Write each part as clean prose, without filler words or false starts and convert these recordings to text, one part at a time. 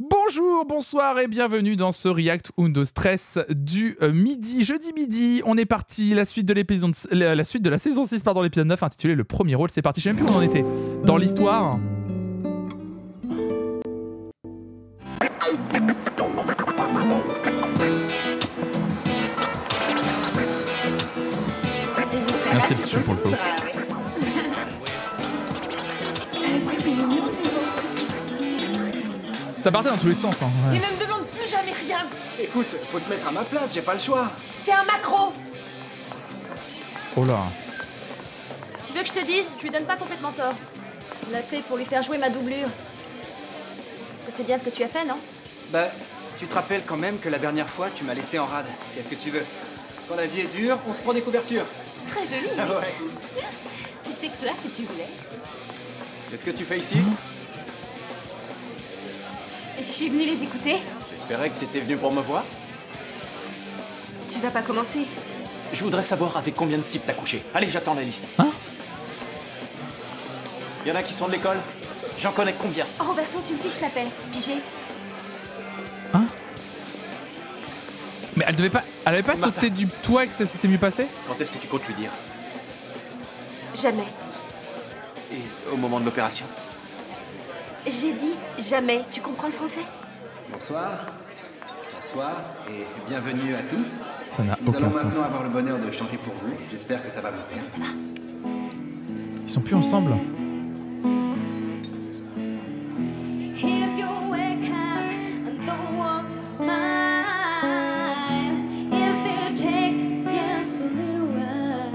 Bonjour, bonsoir et bienvenue dans ce React Undo Stress du midi, jeudi midi. On est parti, la suite de la saison 6, pardon, l'épisode 9 intitulé Le premier rôle. C'est parti, je sais même plus où on en était dans l'histoire. Merci petit chou pour le flow. Ça partait dans tous les sens. Hein. Ouais. Il ne me demande plus jamais rien. Écoute, faut te mettre à ma place, j'ai pas le choix. T'es un macro. Oh là. Tu veux que je te dise, je lui donne pas complètement tort. On l'a fait pour lui faire jouer ma doublure. Parce que c'est bien ce que tu as fait, non? Bah, tu te rappelles quand même que la dernière fois, tu m'as laissé en rade. Qu'est-ce que tu veux? Quand la vie est dure, on se prend des couvertures. Très joli. Ah ouais. Tu sais que toi, si tu voulais. Qu'est-ce que tu fais ici? Je suis venue les écouter. J'espérais que t'étais venu pour me voir. Tu vas pas commencer. Je voudrais savoir avec combien de types t'as couché. Allez, j'attends la liste. Hein? Y en a qui sont de l'école? J'en connais combien? Oh, Roberto, tu me fiches la paix. Pigé. Hein? Mais elle avait pas sauté du toit et que ça s'était mieux passé? Quand est-ce que tu comptes lui dire? Jamais. Et au moment de l'opération? J'ai dit jamais. Tu comprends le français? Bonsoir. Bonsoir et bienvenue à tous. Ça n'a Nous allons aucun maintenant sens. avoir le bonheur de chanter pour vous. J'espère que ça va vous plaire. Ça va. Ils sont plus ensemble. If you wake up and don't want to smile, if it takes just a little while,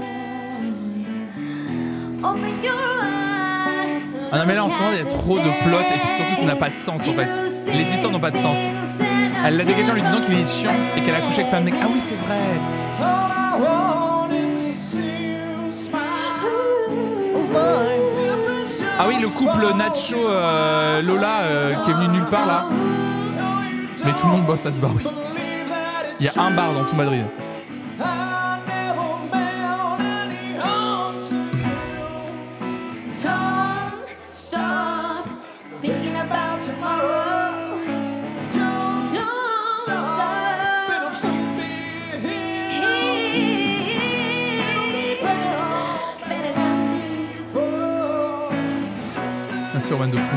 open your eyes. Ah non mais là en ce moment il y a trop de plots et puis surtout ça n'a pas de sens en fait. Les histoires n'ont pas de sens. Elle l'a dégagé en lui disant qu'il est chiant et qu'elle a couché avec plein de mecs. Ah oui c'est vrai. Ah oui le couple Nacho Lola qui est venu nulle part là. Mais tout le monde bosse à ce bar oui. Il y a un bar dans tout Madrid. Don't stop thinking about tomorrow. Don't stop. Better than before. Merci Roman de fou.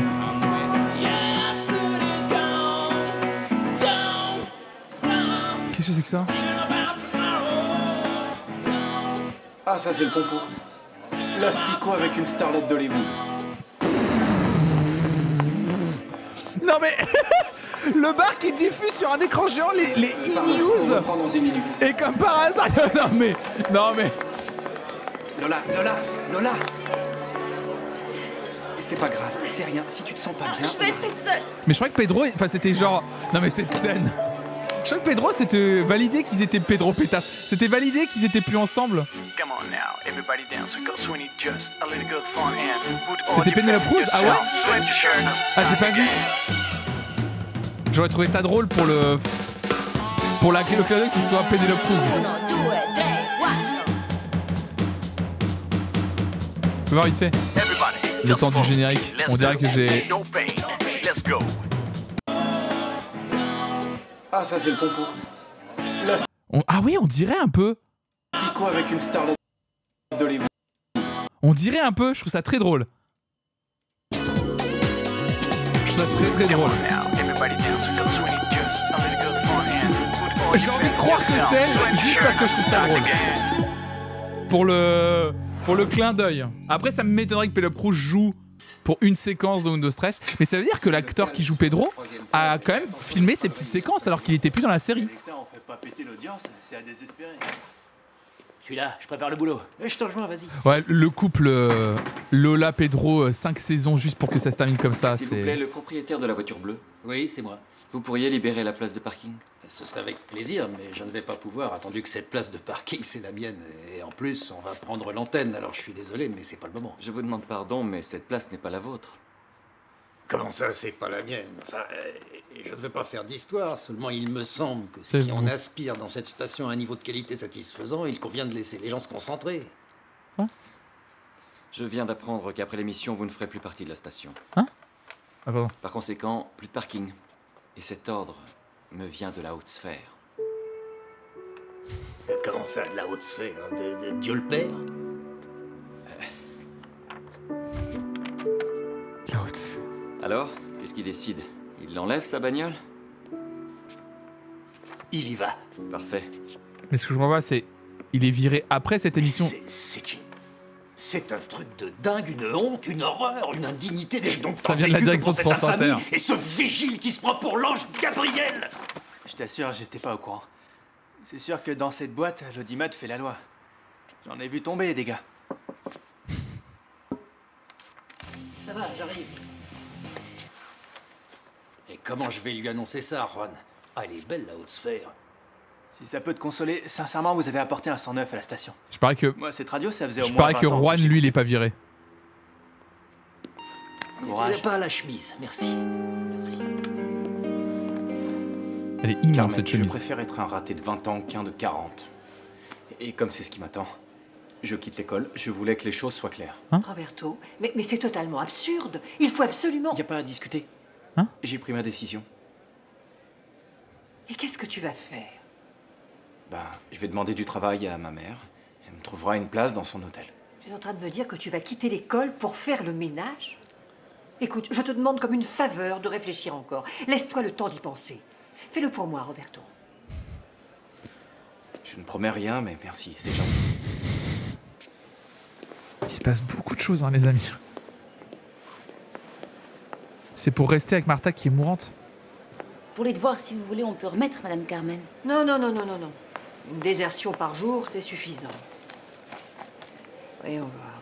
Qu'est-ce que c'est que ça? Ah, ça c'est le concours. L'astico avec une starlette d'Hollywood. Non mais le bar qui diffuse sur un écran géant les On e-news reprend dans une minute. et comme par hasard non mais Lola. C'est pas grave, c'est rien. Si tu te sens pas bien. Je veux être toute seule. je crois que Pedro enfin c'était genre non mais cette scène je crois que Pedro c'était validé qu'ils étaient Pedro Pétasse c'était validé qu'ils étaient plus ensemble. Come on now, everybody dance because we need just a little good fun and put all C'était your Penelope faith in Cruz? Ah ouais? yourself. Sweat your shirt. Ah j'ai pas vu. J'aurais trouvé ça drôle pour le clin d'œil que ce soit Penelope Cruz. Do it, day, what? Tu vois il fait Everybody, le just temps du move. générique. Let's On dirait go. que j'ai No pain. Let's go. Ah, ça c'est le concours. Ah oui on dirait un peu. L'astico avec une starlette d'Hollywood. On dirait un peu, je trouve ça très drôle. Je trouve ça très très drôle. Now, everybody dance because we need just a little good fun and put all J'ai your envie de faith in croire que yourself. c'est Sweat your juste shirt. parce que je trouve ça Back drôle. again. Pour le clin d'œil. Après ça m'étonnerait que Penelope Cruz joue pour une séquence de Undo Stress, mais ça veut dire que l'acteur qui joue Pedro a quand même filmé ces petites séquences alors qu'il était plus dans la série. Avec ça, on fait pas péter l'audience, c'est à désespérer. Je suis là, je prépare le boulot. Je te rejoins, vas-y. Ouais, le couple Lola Pedro 5 saisons juste pour que ça se termine comme ça, S'il vous plaît, c'est le propriétaire de la voiture bleue. Oui, c'est moi. Vous pourriez libérer la place de parking? Ce serait avec plaisir, mais je ne vais pas pouvoir, attendu que cette place de parking, c'est la mienne. Et en plus, on va prendre l'antenne, alors je suis désolé, mais c'est pas le moment. Je vous demande pardon, mais cette place n'est pas la vôtre. Comment ça, c'est pas la mienne? Enfin, je ne veux pas faire d'histoire, seulement il me semble que C'est si on vous. aspire dans cette station à un niveau de qualité satisfaisant, il convient de laisser les gens se concentrer. Je viens d'apprendre qu'après l'émission, vous ne ferez plus partie de la station. Ah pardon. Par conséquent, plus de parking. Et cet ordre me vient de la haute sphère. Comment ça, de la haute sphère? De Dieu le Père? La haute sphère. Alors, qu'est-ce qu'il décide? Il l'enlève, sa bagnole? Il y va. Parfait. Mais ce que je comprends pas, c'est... Il est viré après cette émission. C'est un truc de dingue, une honte, une horreur, une indignité des gens. Ça vient de la direction de France Inter. Et ce vigile qui se prend pour l'ange Gabriel. Je t'assure, j'étais pas au courant. C'est sûr que dans cette boîte, l'audimat fait la loi. J'en ai vu tomber, des gars. Ça va, j'arrive. Et comment je vais lui annoncer ça, Juan? Ah, elle est belle, la haute sphère. Si ça peut te consoler, sincèrement, vous avez apporté un 109 à la station. Je parie que... Moi, cette radio, ça faisait au Je moins parie 20 que ans Juan, j'ai- lui, il est pas viré. Courage. Pas à la chemise, merci. Merci. Elle est immense, Carmen, cette je chemise. préfère être un raté de 20 ans qu'un de 40. Et comme c'est ce qui m'attend, je quitte l'école. Je voulais que les choses soient claires. Roberto, mais c'est totalement absurde. Il faut absolument... Il n'y a pas à discuter. Hein? J'ai pris ma décision. Et qu'est-ce que tu vas faire? Ben, je vais demander du travail à ma mère. Elle me trouvera une place dans son hôtel. Tu es en train de me dire que tu vas quitter l'école pour faire le ménage? Écoute, je te demande comme une faveur de réfléchir encore. Laisse-toi le temps d'y penser. Fais-le pour moi, Roberto. Je ne promets rien, mais merci, c'est gentil. Il se passe beaucoup de choses, hein, les amis. C'est pour rester avec Martha qui est mourante. Pour les devoirs, si vous voulez, on peut remettre Madame Carmen. Non, non, non, non, non, non. Une désertion par jour, c'est suffisant. Voyons voir.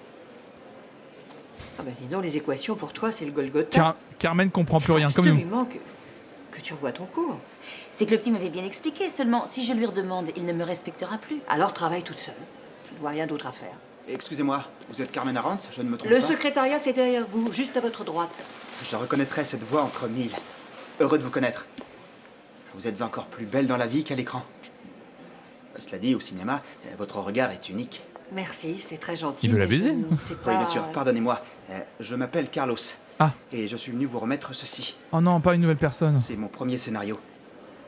Ah ben dis donc, les équations pour toi, c'est le Golgotha. Carmen comprend plus rien, comme nous. Absolument que tu revois ton cours. C'est que le petit m'avait bien expliqué, seulement si je lui redemande, il ne me respectera plus. Alors travaille toute seule. Je ne vois rien d'autre à faire. Excusez-moi, vous êtes Carmen Arantz? Je ne me trompe Le pas. secrétariat, c'est derrière vous, juste à votre droite. Je reconnaîtrai cette voix entre mille. Heureux de vous connaître. Vous êtes encore plus belle dans la vie qu'à l'écran. Cela dit, au cinéma, votre regard est unique. Merci, c'est très gentil. Il veut la mais je baiser. ne sais Oui, pas- bien sûr, pardonnez-moi. Je m'appelle Carlos. Ah. Et je suis venu vous remettre ceci. Oh non, pas une nouvelle personne. C'est mon premier scénario.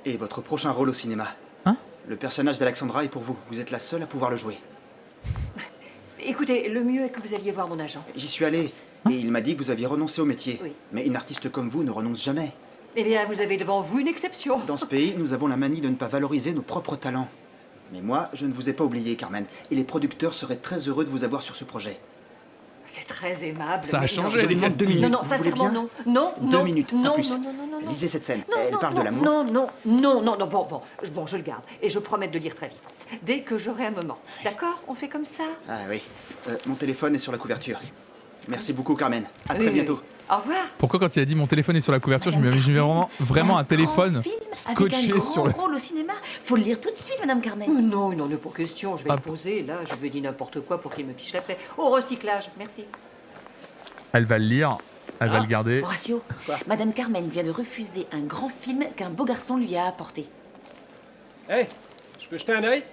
Et votre prochain rôle au cinéma. Hein? Le personnage d'Alexandra est pour vous. Vous êtes la seule à pouvoir le jouer. Écoutez, le mieux est que vous alliez voir mon agent. J'y suis allé. Et il m'a dit que vous aviez renoncé au métier. Oui. Mais une artiste comme vous ne renonce jamais. Eh bien, vous avez devant vous une exception. Dans ce pays, nous avons la manie de ne pas valoriser nos propres talents. Mais moi, je ne vous ai pas oublié, Carmen. Et les producteurs seraient très heureux de vous avoir sur ce projet. C'est très aimable. Ça a mais changé, non, je les demande 2 minutes. Non, non, Vous voulez sincèrement, bien non. Non, non. 2 minutes, non, pas plus. non, non, non, non, non. Lisez cette scène. Non, Elle non, parle non, de l'amour. Non, non, non, non, non, bon, je le garde. Et je promets de le lire très vite. Dès que j'aurai un moment. D'accord? On fait comme ça? Ah oui. Mon téléphone est sur la couverture. Merci beaucoup, Carmen. À Oui, très oui, bientôt. oui. Au revoir. Pourquoi quand il a dit mon téléphone est sur la couverture, je me suis vraiment un téléphone Avec un scotché grand sur le... rôle au cinéma. Faut le lire tout de suite, Madame Carmen. Non, il n'en est pas question. Je vais Ah. le poser. Là, je lui ai dit n'importe quoi pour qu'il me fiche la paix. Au recyclage. Merci. Elle va le lire, elle va le garder. Horacio, Madame Carmen vient de refuser un grand film qu'un beau garçon lui a apporté. Hé, je peux jeter un œil?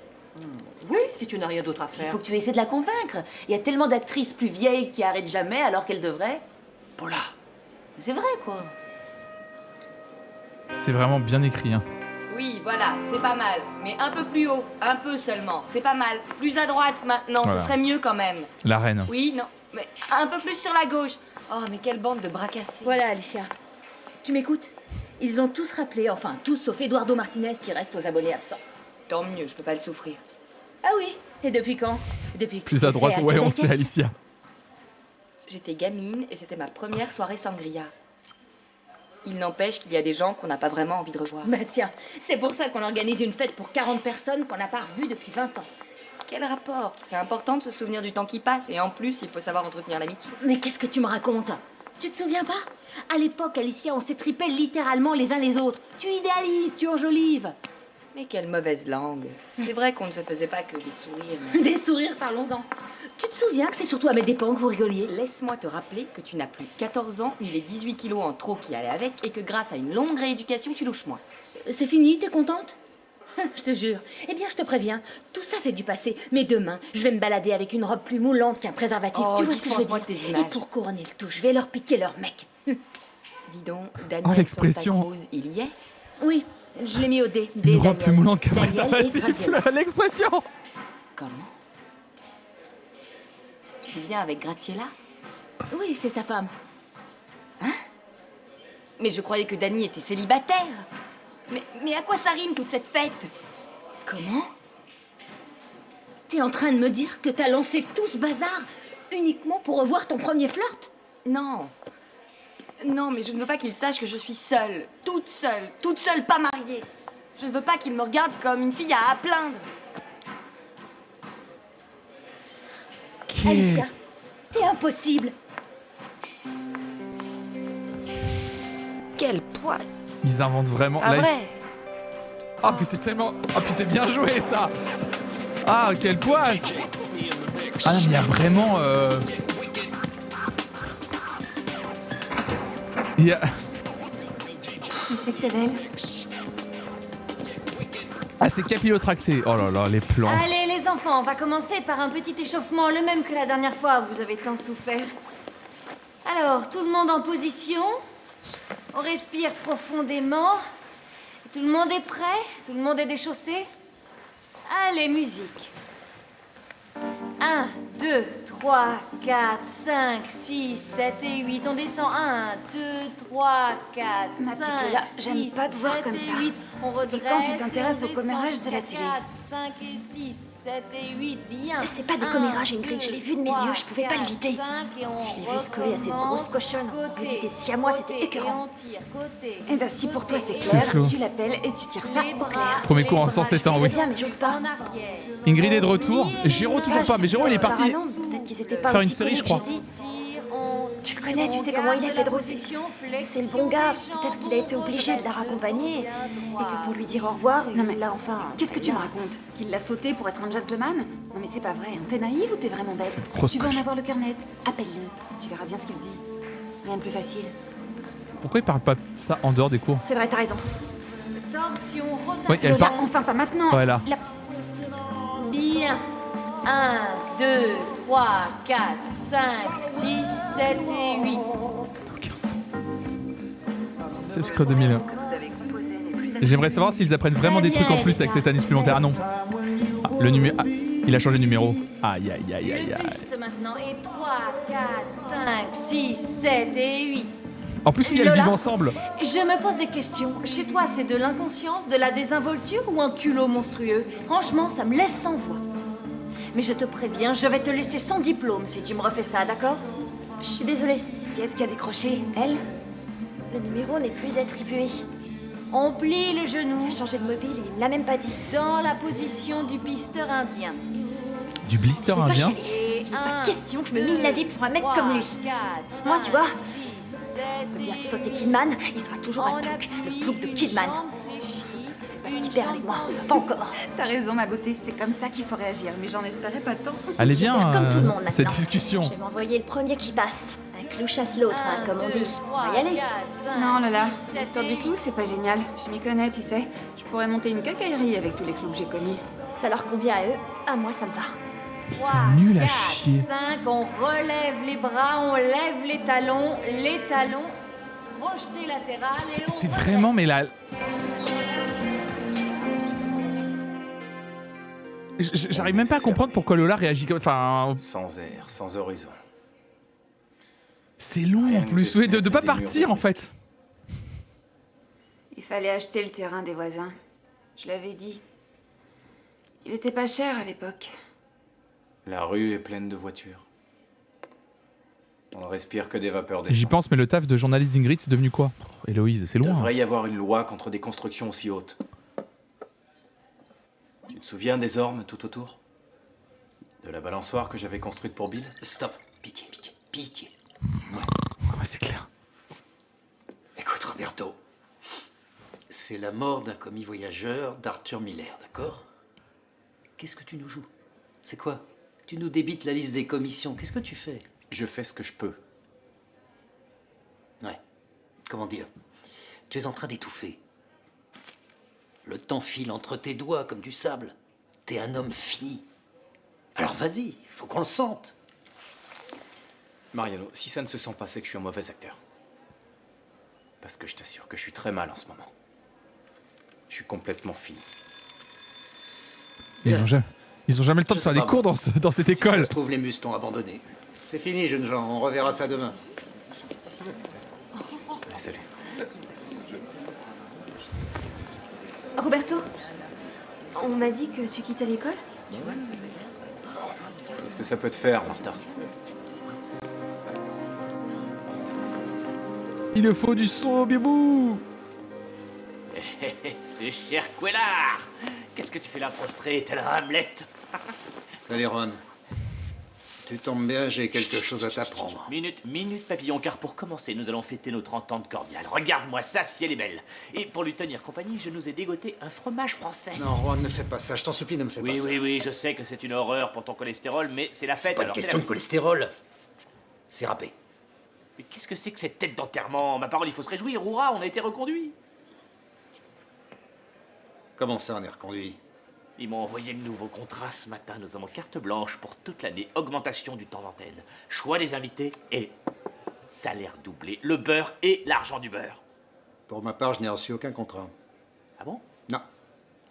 Oui, si tu n'as rien d'autre à Il faire. faut que tu essaies de la convaincre. Il y a tellement d'actrices plus vieilles qui arrêtent jamais alors qu'elles devraient. Paula. C'est vrai, quoi. C'est vraiment bien écrit, hein. Oui, voilà, c'est pas mal. Mais un peu plus haut, un peu seulement. C'est pas mal. Plus à droite maintenant, Voilà. ce serait mieux quand même. La reine. Oui, non, mais un peu plus sur la gauche. Oh, mais quelle bande de bras cassés. Voilà, Alicia. Tu m'écoutes? Ils ont tous rappelé, enfin tous sauf Eduardo Martinez qui reste aux abonnés absents. Tant mieux, je peux pas le souffrir. Ah oui? Et depuis quand? Depuis que Plus tu à t'es droite, fait ouais, on Cadaqués. sait, Alicia. J'étais gamine et c'était ma première soirée sangria. Il n'empêche qu'il y a des gens qu'on n'a pas vraiment envie de revoir. Bah tiens, c'est pour ça qu'on organise une fête pour 40 personnes qu'on n'a pas revues depuis 20 ans. Quel rapport? C'est important de se souvenir du temps qui passe et en plus, il faut savoir entretenir l'amitié. Mais qu'est-ce que tu me racontes? Tu te souviens pas? À l'époque, Alicia, on s'étripait littéralement les uns les autres. Tu idéalises, tu enjolives. Mais quelle mauvaise langue. C'est vrai qu'on ne se faisait pas que des sourires. mais- Des sourires, parlons-en. Tu te souviens que c'est surtout à mes dépens que vous rigoliez? Laisse-moi te rappeler que tu n'as plus 14 ans, ni les 18 kilos en trop qui allaient avec, et que grâce à une longue rééducation, tu louches moins. C'est fini, t'es contente? Je te jure. Eh bien, je te préviens, tout ça c'est du passé. Mais demain, je vais me balader avec une robe plus moulante qu'un préservatif. Oh, tu vois ce que je veux dispense-moi dire? de tes Et images. pour couronner le tout, je vais leur piquer leur mec. Dis donc, Daniel Oh, l'expression. Santa Cruz, il y est? Oui, je l'ai mis au dé. Une robe plus moulante qu'un Daniel et préservatif. Graziella. L'expression. Comment? Tu viens avec Graziella? Oui, c'est sa femme. Hein? Mais je croyais que Danny était célibataire. Mais à quoi ça rime toute cette fête? Comment? T'es en train de me dire que t'as lancé tout ce bazar uniquement pour revoir ton premier flirt? Non. Non, mais je ne veux pas qu'il sache que je suis seule, toute seule, pas mariée. Je ne veux pas qu'il me regarde comme une fille à plaindre. Alicia, t'es impossible. Quelle poisse. Ils inventent vraiment. Ah Là, ouais. Ah, puis c'est tellement. Ah, puis c'est bien joué ça. Ah, quelle poisse. Ah, non, mais il y a vraiment. Il y a. Je sais que t'es belle. Ah, c'est capillotracté. Oh là là, les plans. Allez les enfants, on va commencer par un petit échauffement, le même que la dernière fois, vous avez tant souffert. Alors, tout le monde en position. On respire profondément. Tout le monde est prêt? Tout le monde est déchaussé? Allez, musique. 1, 2, 3, 4, 5, 6, 7 et 8. On descend 1, 2, 3, 4, Ma 5, petite Lola, j'aime 6, pas te voir 7 comme et ça. 8. On redresse. Et quand tu et t'intéresses on au commérage descend de la jusqu'à télé. 4, 5 et 6, 7 et 8. Bien. C'est pas des 1, commérages, Ingrid, 2, je l'ai vu de mes yeux, je pouvais pas 3, l'éviter. 4, 5, et on Je l'ai vu se coller à cette grosse cochonne. Côté, Elle était si à moi, c'était côté, écœurant. et on tire, côté, Eh ben si pour toi c'est C'est clair, chaud. tu l'appelles et tu tires ça au clair. Premier coup en 107 ans, oui. Bien, mais j'ose pas. Ingrid est de retour. Géraud toujours pas, mais Géraud il est parti Apparemment, peut-être qu'ils étaient pas faire une aussi série, je connus crois. que j'ai dit. Tu le connais, tu sais comment il est, Pedro. C'est le bon gars. Peut-être qu'il a été obligé de la raccompagner et que pour lui dire au revoir, Non, mais il l'a enfin. Qu'est-ce que tu me racontes? Qu'il l'a sauté pour être un gentleman? Non mais c'est pas vrai, hein. T'es naïve ou t'es vraiment bête? grosse Tu veux en coche. avoir le cœur net? Appelle-le, tu verras bien ce qu'il dit. Rien de plus facile. Pourquoi il parle pas ça en dehors des cours? C'est vrai, t'as raison. Torsion, rotation. Oui, elle Lola, part. enfin pas maintenant. Ouais, là. Bien. 1, 2, 3, 4, 5, 6, 7 et 8. C'est Secret 2000. J'aimerais savoir s'ils apprennent vraiment des trucs en plus avec cette année supplémentaire. Ah non. Ah, le numéro. Ah, il a changé de numéro. Aïe aïe aïe aïe Le aïe. buste maintenant. Et 3, 4, 5, 6, 7 et 8. En plus, ils Lola, vivent ensemble. Je me pose des questions. Chez toi, c'est de l'inconscience, de la désinvolture ou un culot monstrueux? Franchement, ça me laisse sans voix. Mais je te préviens, je vais te laisser sans diplôme si tu me refais ça, d'accord? Je suis désolée. Qui est-ce qui a décroché? Elle? Le numéro n'est plus attribué. On plie les genoux. Il a changé de mobile et il me l'a même pas dit. Dans la position du pisteur indien. Du blister indien. Et Pas question que je me mine la vie pour un mec comme lui. Moi, tu vois, il vient sauter Kidman, il sera toujours un plouc, le plouc de Kidman. C'est pas ce qu'il perd avec moi, enfin, pas encore. T'as raison ma beauté, c'est comme ça qu'il faut réagir, mais j'en espérais pas tant. Allez Je vais bien faire comme tout le monde cette maintenant. discussion. Je vais m'envoyer le premier qui passe. Un clou chasse l'autre, hein, comme on dit. On va y aller. Non Lola, l'histoire du clou c'est pas génial. Je m'y connais, tu sais. Je pourrais monter une cacaillerie avec tous les clous que j'ai commis. Si ça leur convient à eux, à moi ça me va. C'est nul à chier. 5, on relève les bras, on lève les talons, projeté latéral et on C'est relève. vraiment, mais là. J'arrive même pas à comprendre pourquoi Lola réagit comme. Enfin. Sans air, sans horizon. C'est long Rien en que plus, des oui, de fenêtres pas et des partir murs. en fait. Il fallait acheter le terrain des voisins. Je l'avais dit. Il était pas cher à l'époque. La rue est pleine de voitures. On ne respire que des vapeurs J'y d'essence. pense, mais le taf de journaliste d'Ingrid, c'est devenu quoi? Oh, Héloïse, c'est Il loin. devrait y avoir une loi contre des constructions aussi hautes. Tu te souviens des ormes tout autour? De la balançoire que j'avais construite pour Bill? Stop. Pitié, pitié, pitié. Ouais, c'est clair. Écoute, Roberto. C'est la mort d'un commis voyageur d'Arthur Miller, d'accord? Qu'est-ce que tu nous joues? C'est quoi? Tu nous débites la liste des commissions. Qu'est-ce que tu fais? Je fais ce que je peux. Ouais. Comment dire? Tu es en train d'étouffer. Le temps file entre tes doigts comme du sable. T'es un homme fini. Alors vas-y, faut qu'on le sente. Mariano, si ça ne se sent pas, c'est que je suis un mauvais acteur. Parce que je t'assure que je suis très mal en ce moment. Je suis complètement fini. Ils ont jamais le temps de faire des cours dans cette école. Si ça se trouve, les mus t'ont abandonné. C'est fini, jeunes gens. On reverra ça demain. Salut. Roberto, on m'a dit que tu quittais l'école? Qu'est-ce que ça peut te faire, Martha? Il le faut du son, bibou. C'est cher Quellard. Qu'est-ce que tu fais là prostré, tel un Hamlet? Salut, Ron. Tu tombes bien, j'ai quelque chose à t'apprendre. Minute, papillon, car pour commencer, nous allons fêter nos 30 ans de cordial. Regarde-moi ça, si elle est belle. Et pour lui tenir compagnie, je nous ai dégoté un fromage français. Non, Ron, ne fais pas ça. Je t'en supplie, ne me fais pas ça. Oui, je sais que c'est une horreur pour ton cholestérol, mais c'est la fête. C'est pas une question de cholestérol. C'est râpé. Mais qu'est-ce que c'est que cette tête d'enterrement? Ma parole, il faut se réjouir. Hurrah, on a été reconduits. Comment ça, on est reconduit? Ils m'ont envoyé le nouveau contrat ce matin. Nous avons carte blanche pour toute l'année. Augmentation du temps d'antenne. Choix des invités et salaire doublé. Le beurre et l'argent du beurre. Pour ma part, je n'ai reçu aucun contrat. Ah bon? Non.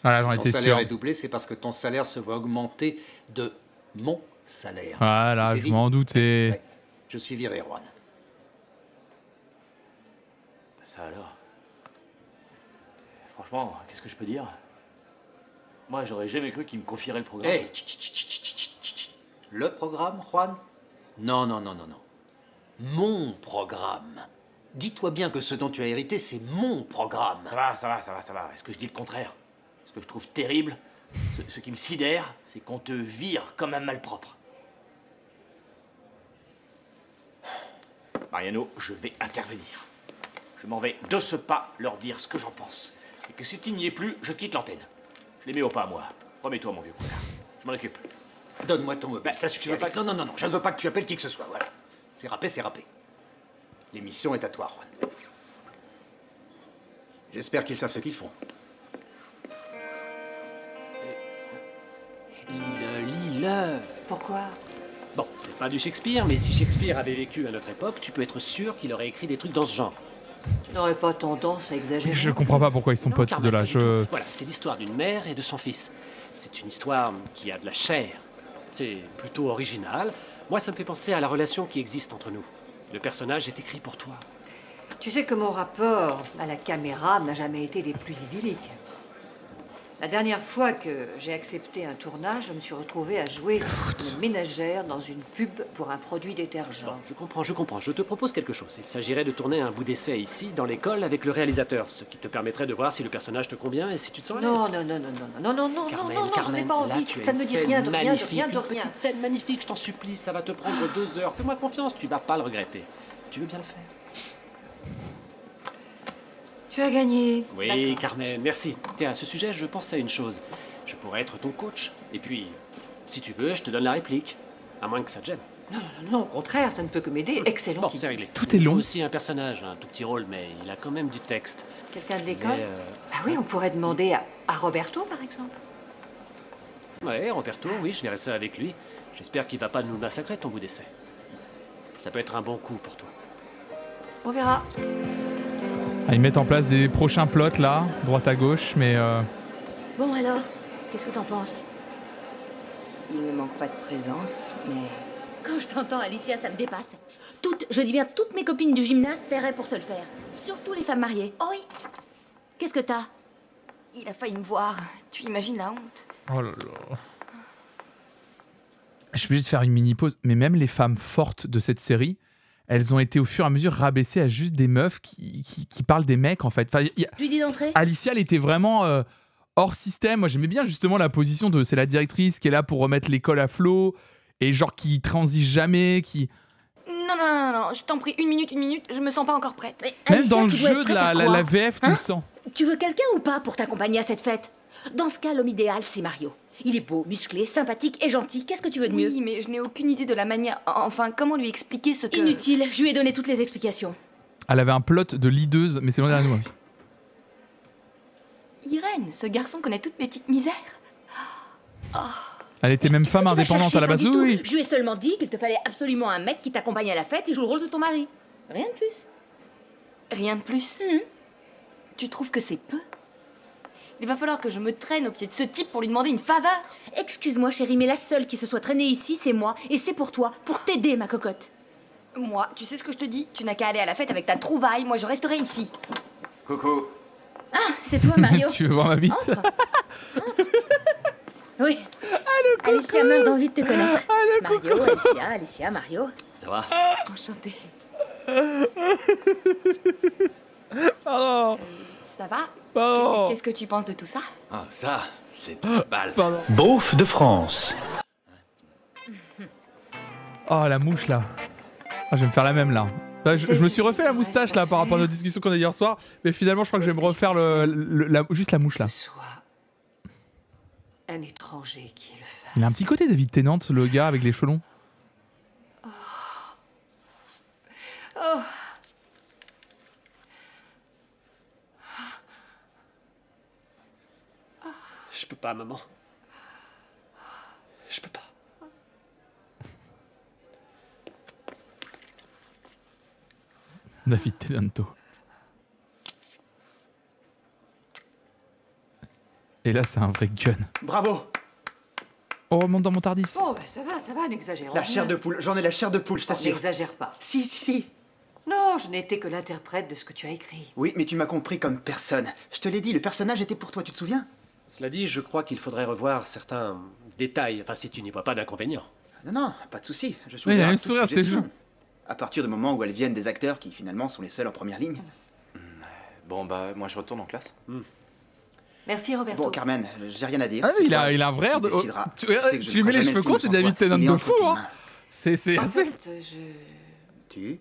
Voilà, si j'en ton étais salaire sûr. est doublé, c'est parce que ton salaire se voit augmenter de mon salaire. Voilà, Tu je saisis? m'en doutais. Ouais. Je suis viré, Juan. Ça alors? Franchement, qu'est-ce que je peux dire? Moi, j'aurais jamais cru qu'il me confierait le programme. Hey, le programme, Juan? Non. Mon programme. Dis-toi bien que ce dont tu as hérité, c'est mon programme. Ça va. Est-ce que je dis le contraire? Ce que je trouve terrible, ce qui me sidère, c'est qu'on te vire comme un malpropre. Mariano, je vais intervenir. Je m'en vais de ce pas leur dire ce que j'en pense. Et que si tu n'y es plus, je quitte l'antenne. Je les mets au pas à moi. Remets-toi, mon vieux connard. Je m'en occupe. Donne-moi ton mobile. Ça suffit. Non, je ne veux pas que tu appelles qui que ce soit, voilà. C'est râpé. L'émission est à toi, Juan. J'espère qu'ils savent ce qu'ils font. Lis-le. Pourquoi? Bon, c'est pas du Shakespeare, mais si Shakespeare avait vécu à notre époque, tu peux être sûr qu'il aurait écrit des trucs dans ce genre. Tu n'aurais pas tendance à exagérer? Je comprends pas pourquoi ils sont potes, ces deux-là. Voilà, c'est l'histoire d'une mère et de son fils. C'est une histoire qui a de la chair. C'est plutôt original. Moi, ça me fait penser à la relation qui existe entre nous. Le personnage est écrit pour toi. Tu sais que mon rapport à la caméra n'a jamais été des plus idylliques. La dernière fois que j'ai accepté un tournage, je me suis retrouvée à jouer une ménagère dans une pub pour un produit détergent. Bon, je comprends. Je te propose quelque chose. Il s'agirait de tourner un bout d'essai ici, dans l'école, avec le réalisateur, ce qui te permettrait de voir si le personnage te convient et si tu te sens à l'aise. Non, je n'ai pas envie. Ça ne me dit rien de rien. Une petite scène magnifique, je t'en supplie, ça va te prendre 2 heures. Fais-moi confiance, tu vas pas le regretter. Tu veux bien le faire? Tu as gagné. Oui, Carmen, merci. Tiens, à ce sujet, je pense à une chose. Je pourrais être ton coach. Et puis, si tu veux, je te donne la réplique. À moins que ça te gêne. Non, au contraire, ça ne peut que m'aider. Excellent. Bon, c'est réglé. Tout est long. Il faut aussi un personnage, un tout petit rôle, mais il a quand même du texte. Quelqu'un de l'école? Mais, Ah oui, on pourrait demander à Roberto, par exemple. Ouais, Roberto, oui, je verrai ça avec lui. J'espère qu'il va pas nous massacrer ton bout d'essai. Ça peut être un bon coup pour toi. On verra. Ah, ils mettent en place des prochains plots là, droite à gauche, mais. Bon alors, qu'est-ce que t'en penses? Il ne manque pas de présence, mais... Quand je t'entends, Alicia, ça me dépasse. Je dis bien toutes mes copines du gymnase paieraient pour se le faire. Surtout les femmes mariées. Oh oui, Qu'est-ce que t'as? il a failli me voir. Tu imagines la honte? Oh là là. Je suis obligé de faire une mini pause, mais même les femmes fortes de cette série, elles ont été au fur et à mesure rabaissées à juste des meufs qui parlent des mecs en fait. Enfin, Tu lui dis d'entrer? Alicia, elle était vraiment hors système. Moi, j'aimais bien justement la position de c'est la directrice qui est là pour remettre l'école à flot et genre qui transige jamais, qui. Non, je t'en prie, une minute, je me sens pas encore prête. Mais Même Alicia, dans le tu dois jeu être de prête à la quoi? VF, tu le sens. Tu veux quelqu'un ou pas pour t'accompagner à cette fête? Dans ce cas, l'homme idéal, c'est Mario. Il est beau, musclé, sympathique et gentil. Qu'est-ce que tu veux de mieux? Oui, mais je n'ai aucune idée de la manière... Enfin, comment lui expliquer ce que... Inutile, je lui ai donné toutes les explications. Elle avait un plot de leaduse, mais c'est loin derrière nous. Irène, ce garçon connaît toutes mes petites misères. Oh. Elle était même femme indépendante à la base. Oui. Je lui ai seulement dit qu'il te fallait absolument un mec qui t'accompagne à la fête et joue le rôle de ton mari. Rien de plus. Rien de plus. Tu trouves que c'est peu? Il va falloir que je me traîne au pied de ce type pour lui demander une faveur. Excuse-moi, chérie, mais la seule qui se soit traînée ici, c'est moi. Et c'est pour toi, pour t'aider, ma cocotte. Moi, tu sais ce que je te dis? Tu n'as qu'à aller à la fête avec ta trouvaille, moi je resterai ici. Coucou. Ah, c'est toi, Mario. Tu veux voir ma bite? Oui. Alicia meurt d'envie de te connaître. Mario, Alicia, Mario. Ça va? Enchantée. Pardon. Ça va? Pardon. Qu'est-ce que tu penses de tout ça? Ah, ça, c'est une balle. Beauf de France. Oh, la mouche là. Ah, je vais me faire la même là. Là, je me suis refait la moustache là par rapport à notre discussion qu'on a hier soir, mais finalement je crois que je vais me refaire juste la mouche là. Un étranger qui le fasse. Il a un petit côté David Tennant, le gars avec les cheveux longs. Oh. Je peux pas, maman. Je peux pas. David Tennant. Et là, c'est un vrai gun. Bravo. On remonte dans mon tardis. Bon, ben ça va, n'exagérons La rien. chair de poule, j'en ai la chair de poule, je t'assure. N'exagère pas. Si. Non, je n'étais que l'interprète de ce que tu as écrit. Oui, mais tu m'as compris comme personne. Je te l'ai dit, le personnage était pour toi, tu te souviens? Cela dit, je crois qu'il faudrait revoir certains détails, enfin si tu n'y vois pas d'inconvénient. Non, pas de souci. Je suis Oui, il a ouvert à un toute sourire, c'est suggestion. chou. À partir du moment où elles viennent des acteurs qui finalement sont les seuls en première ligne. Bon, bah, moi je retourne en classe. Merci, Roberto. Bon, Carmen, j'ai rien à dire. Ah, C'est il toi a un vrai air qui de. décideras. Tu Je sais que je lui ne mets ferai les jamais cheveux le courts, film c'est sans David toi. Tennant Il est de entre fou, tes hein. mains. C'est En assez. fait, Tu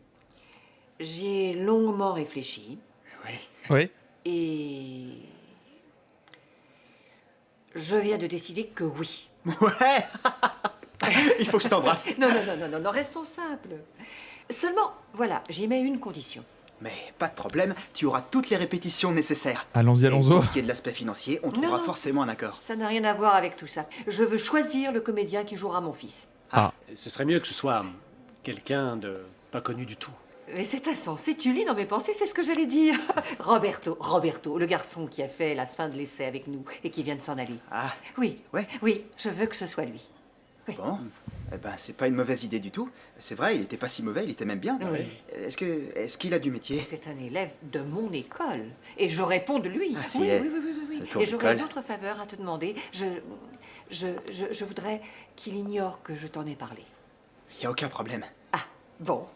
j'y ai longuement réfléchi. Oui. Et je viens de décider que oui. Ouais. Il faut que je t'embrasse. Non, restons simples. Seulement, voilà, j'y mets une condition. Mais pas de problème, tu auras toutes les répétitions nécessaires. Allons-y, Et allons-y. pour ce qui est de l'aspect financier, on trouvera non. forcément un accord. Ça n'a rien à voir avec tout ça. Je veux choisir le comédien qui jouera mon fils. Ce serait mieux que ce soit quelqu'un de pas connu du tout. Mais c'est insensé, tu lis dans mes pensées, c'est ce que j'allais dire. Roberto, le garçon qui a fait la fin de l'essai avec nous et qui vient de s'en aller. Ah. Oui, je veux que ce soit lui. Bon, eh ben c'est pas une mauvaise idée du tout. C'est vrai, il était pas si mauvais, il était même bien. Oui. Est-ce qu'il a du métier? C'est un élève de mon école. Et je réponds de lui. Ah, si, oui. de ton Et j'aurais école. une autre faveur à te demander. Je voudrais qu'il ignore que je t'en ai parlé. Y a aucun problème. Bon,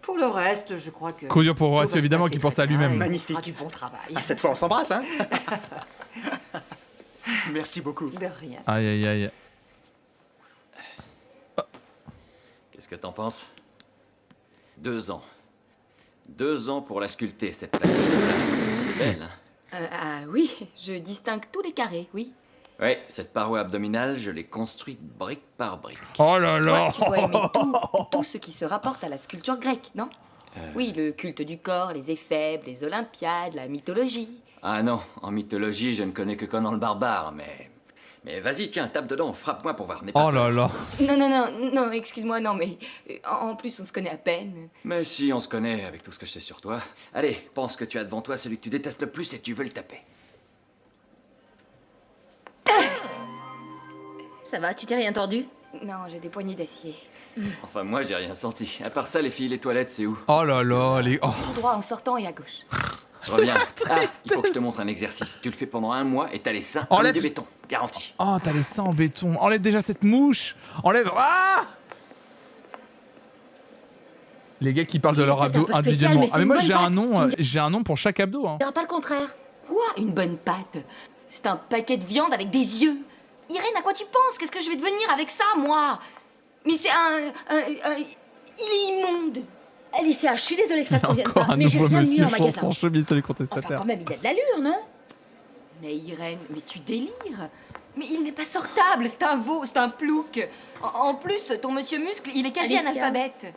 pour le reste, je crois que... Coup dur pour tout Horacio, va se évidemment, passer qui pense très à bien lui-même. et on Magnifique. fera du bon travail. Ah, cette fois on s'embrasse, hein? Merci beaucoup. De rien. Aïe. Qu'est-ce que t'en penses? 2 ans. 2 ans pour la sculpter, cette plaque. Belle, hein? Ah oui, je distingue tous les carrés, oui. Ouais, cette paroi abdominale, je l'ai construite brique par brique. Oh là là. Tu dois aimer tout ce qui se rapporte à la sculpture grecque, non? Oui, le culte du corps, les éphèbes, les olympiades, la mythologie. Ah non, en mythologie, je ne connais que Conan le barbare, mais... Mais vas-y, tiens, tape dedans, frappe-moi pour voir. Oh là là. Non, excuse-moi, non, mais en plus, on se connaît à peine. Mais si, on se connaît avec tout ce que je sais sur toi. Allez, pense que tu as devant toi celui que tu détestes le plus et tu veux le taper. Ça va, tu t'es rien tordu? Non, j'ai des poignées d'acier. Enfin, moi, j'ai rien senti. À part ça, les filles, les toilettes, c'est où? Oh là là, les... Oh. Tout droit en sortant et à gauche. Je reviens. Il faut que je te montre un exercice. Tu le fais pendant 1 mois et t'as les seins comme Enlève- du béton. Garanti. Oh, t'as les seins en béton. Enlève déjà cette mouche. Enlève... Ah, les gars qui parlent de leur abdo peut-être un peu spécial, individuellement. mais c'est Ah mais une moi bonne j'ai un nom pour chaque abdo. Hein. Tu diras pas le contraire. Quoi? Une bonne pâte? C'est un paquet de viande avec des yeux. Irène, à quoi tu penses? Qu'est-ce que je vais devenir avec ça, moi? Mais c'est il est immonde. Alicia, je suis désolée que ça te convienne Encore pas, un mais j'ai nouveau rien de mieux monsieur en sans magasin. chemise sur les Enfin, contestataires. quand même, il a de l'allure, non? Mais Irène, mais tu délires. Mais il n'est pas sortable, c'est un veau, c'est un plouc. En plus, ton monsieur muscle, il est quasi Alicia. analphabète.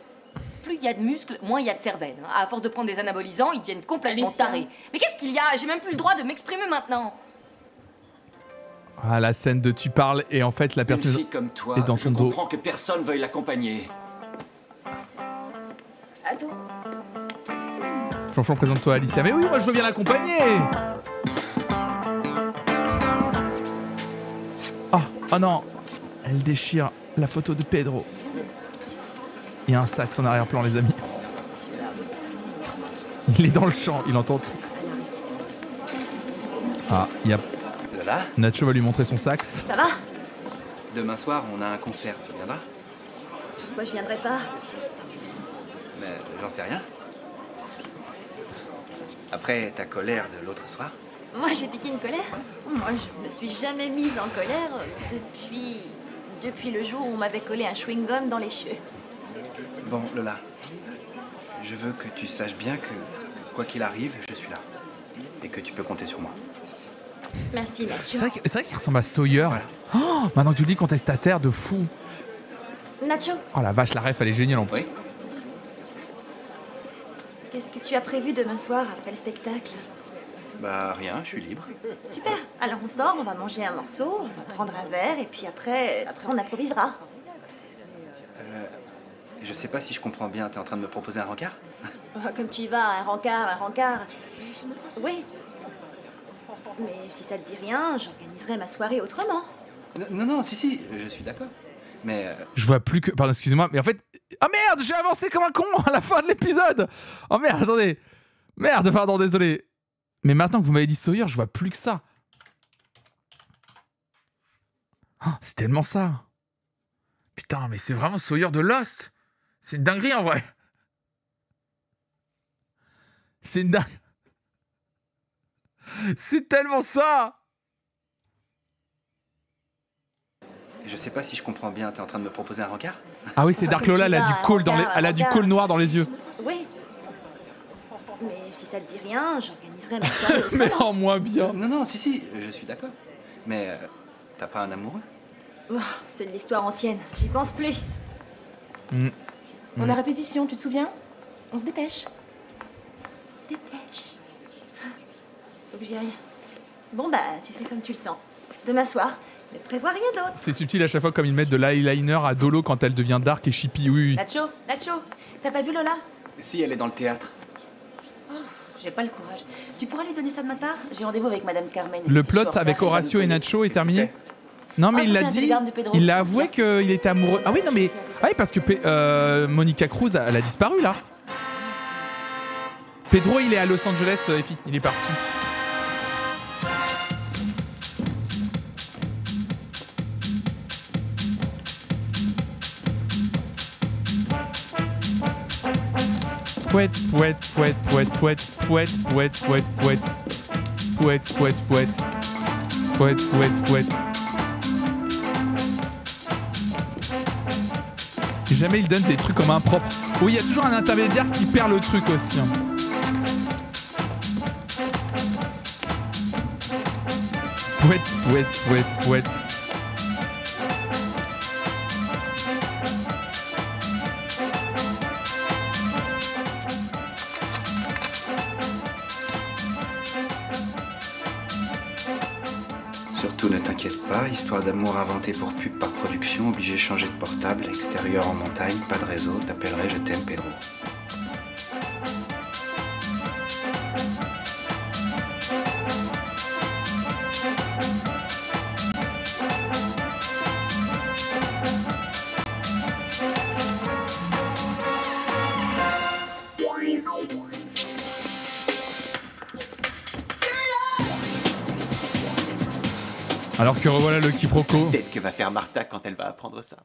Plus il y a de muscles, moins il y a de cervelle. hein. À force de prendre des anabolisants, ils deviennent complètement Alicia. tarés. Mais qu'est-ce qu'il y a? J'ai même plus le droit de m'exprimer maintenant. Ah, la scène de tu parles et en fait la Une personne fille comme toi, est dans je ton dos. comprends que personne veuille l'accompagner. Attends. Flonflon, présente-toi Alicia. Mais oui, moi je veux bien l'accompagner. Oh non, elle déchire la photo de Pedro. Il y a un sax en arrière-plan, les amis. Il est dans le champ, il entend tout. Ah, il y a... Lola, Nacho va lui montrer son sax. Ça va? demain soir, on a un concert. Tu viendras? Pourquoi je viendrai pas? Mais j'en sais rien. Après ta colère de l'autre soir. Moi, j'ai piqué une colère. Moi, je me suis jamais mise en colère depuis le jour où on m'avait collé un chewing-gum dans les cheveux. Bon, Lola, je veux que tu saches bien que, quoi qu'il arrive, je suis là. Et que tu peux compter sur moi. Merci, Nacho. C'est vrai qu'il ressemble à Sawyer. Voilà. Oh, maintenant que tu le dis, contestataire de fou. Nacho, Oh la vache, la ref, elle est géniale en plus. Oui. qu'est-ce que tu as prévu demain soir après le spectacle? Bah rien, je suis libre. Super. Alors on sort, on va manger un morceau, on va prendre un verre et puis après on improvisera. Je sais pas si je comprends bien, t'es en train de me proposer un rencard? Comme tu y vas, un rencard. Oui. Mais si ça te dit rien, j'organiserai ma soirée autrement. Non, si, je suis d'accord. Mais... Je vois plus que... Pardon, excusez-moi, mais en fait... Ah merde, j'ai avancé comme un con à la fin de l'épisode. Oh merde, attendez. Merde, pardon, désolé. Mais maintenant que vous m'avez dit Sawyer, je vois plus que ça. Oh, c'est tellement ça. Putain, mais c'est vraiment Sawyer de Lost. C'est une dinguerie en vrai. C'est une dinguerie. C'est tellement ça. Je sais pas si je comprends bien, t'es en train de me proposer un rencard? Ah oui, c'est Dark Lola, elle a du col dans les... Elle a du col noir dans les yeux. Oui. Mais si ça te dit rien, j'organiserai ma soirée autrement. Mais en moins bien. Non, si, je suis d'accord. Mais t'as pas un amoureux? Oh, c'est de l'histoire ancienne, j'y pense plus. On a répétition, tu te souviens? On se dépêche. On se dépêche. Faut que j'y aille. Bon bah, tu fais comme tu le sens. Demain soir, ne prévois rien d'autre. C'est subtil à chaque fois comme ils mettent de l'eyeliner à Dolo quand elle devient dark et chippy, oui. Nacho, t'as pas vu Lola? Si, elle est dans le théâtre. Oh, j'ai pas le courage. Tu pourras lui donner ça de ma part? J'ai rendez-vous avec Madame Carmen. Le Si plot je suis en avec retard, Horacio et elle va me Nacho est terminé? Non mais Ah, il ça, l'a c'est un dit, télégramme de Pedro, il a c'est avoué classe. qu'il était amoureux. Ah oui non mais, ah oui parce que Monica Cruz elle a disparu là. Pedro il est à Los Angeles, Effie, il est parti. Pouette, pouette, pouette, pouette, pouette, pouette, pouette, pouette, pouette, pouette, pouette, pouette, pouette, pouette, pouette. Jamais il donne des trucs comme impropres. Oui, il y a toujours un intermédiaire qui perd le truc aussi. Hein. Pouette, pouette, pouette, pouette. Surtout ne t'inquiète pas, histoire d'amour inventée pour pub par production, obligé de changer de portable, extérieur en montagne, pas de réseau, t'appellerai je t'aime Pedro. Alors que revoilà le quiproquo. Peut-être que va faire Martha quand elle va apprendre ça.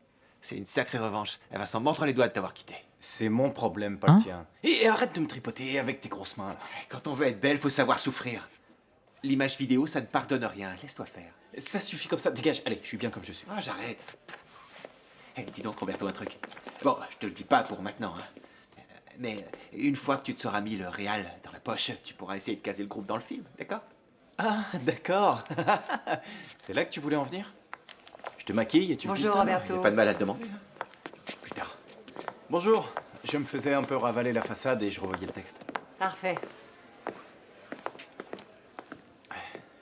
C'est une sacrée revanche. Elle va s'en mordre les doigts de t'avoir quitté. C'est mon problème, pas le tien. Et arrête de me tripoter avec tes grosses mains. Là. Quand on veut être belle, faut savoir souffrir. L'image vidéo, ça ne pardonne rien. Laisse-toi faire. Ça suffit comme ça. Dégage. Allez, je suis bien comme je suis. Ah, j'arrête. Eh, dis donc, Roberto, un truc. Bon, je te le dis pas pour maintenant, hein. Mais une fois que tu te seras mis le réal dans la poche, tu pourras essayer de caser le groupe dans le film, d'accord? Ah, d'accord. C'est là que tu voulais en venir? Je te maquille et tu Bonjour, pistonnes. Roberto. Y a pas de mal à te demander. Plus tard. Bonjour. Je me faisais un peu ravaler la façade et je revoyais le texte. Parfait.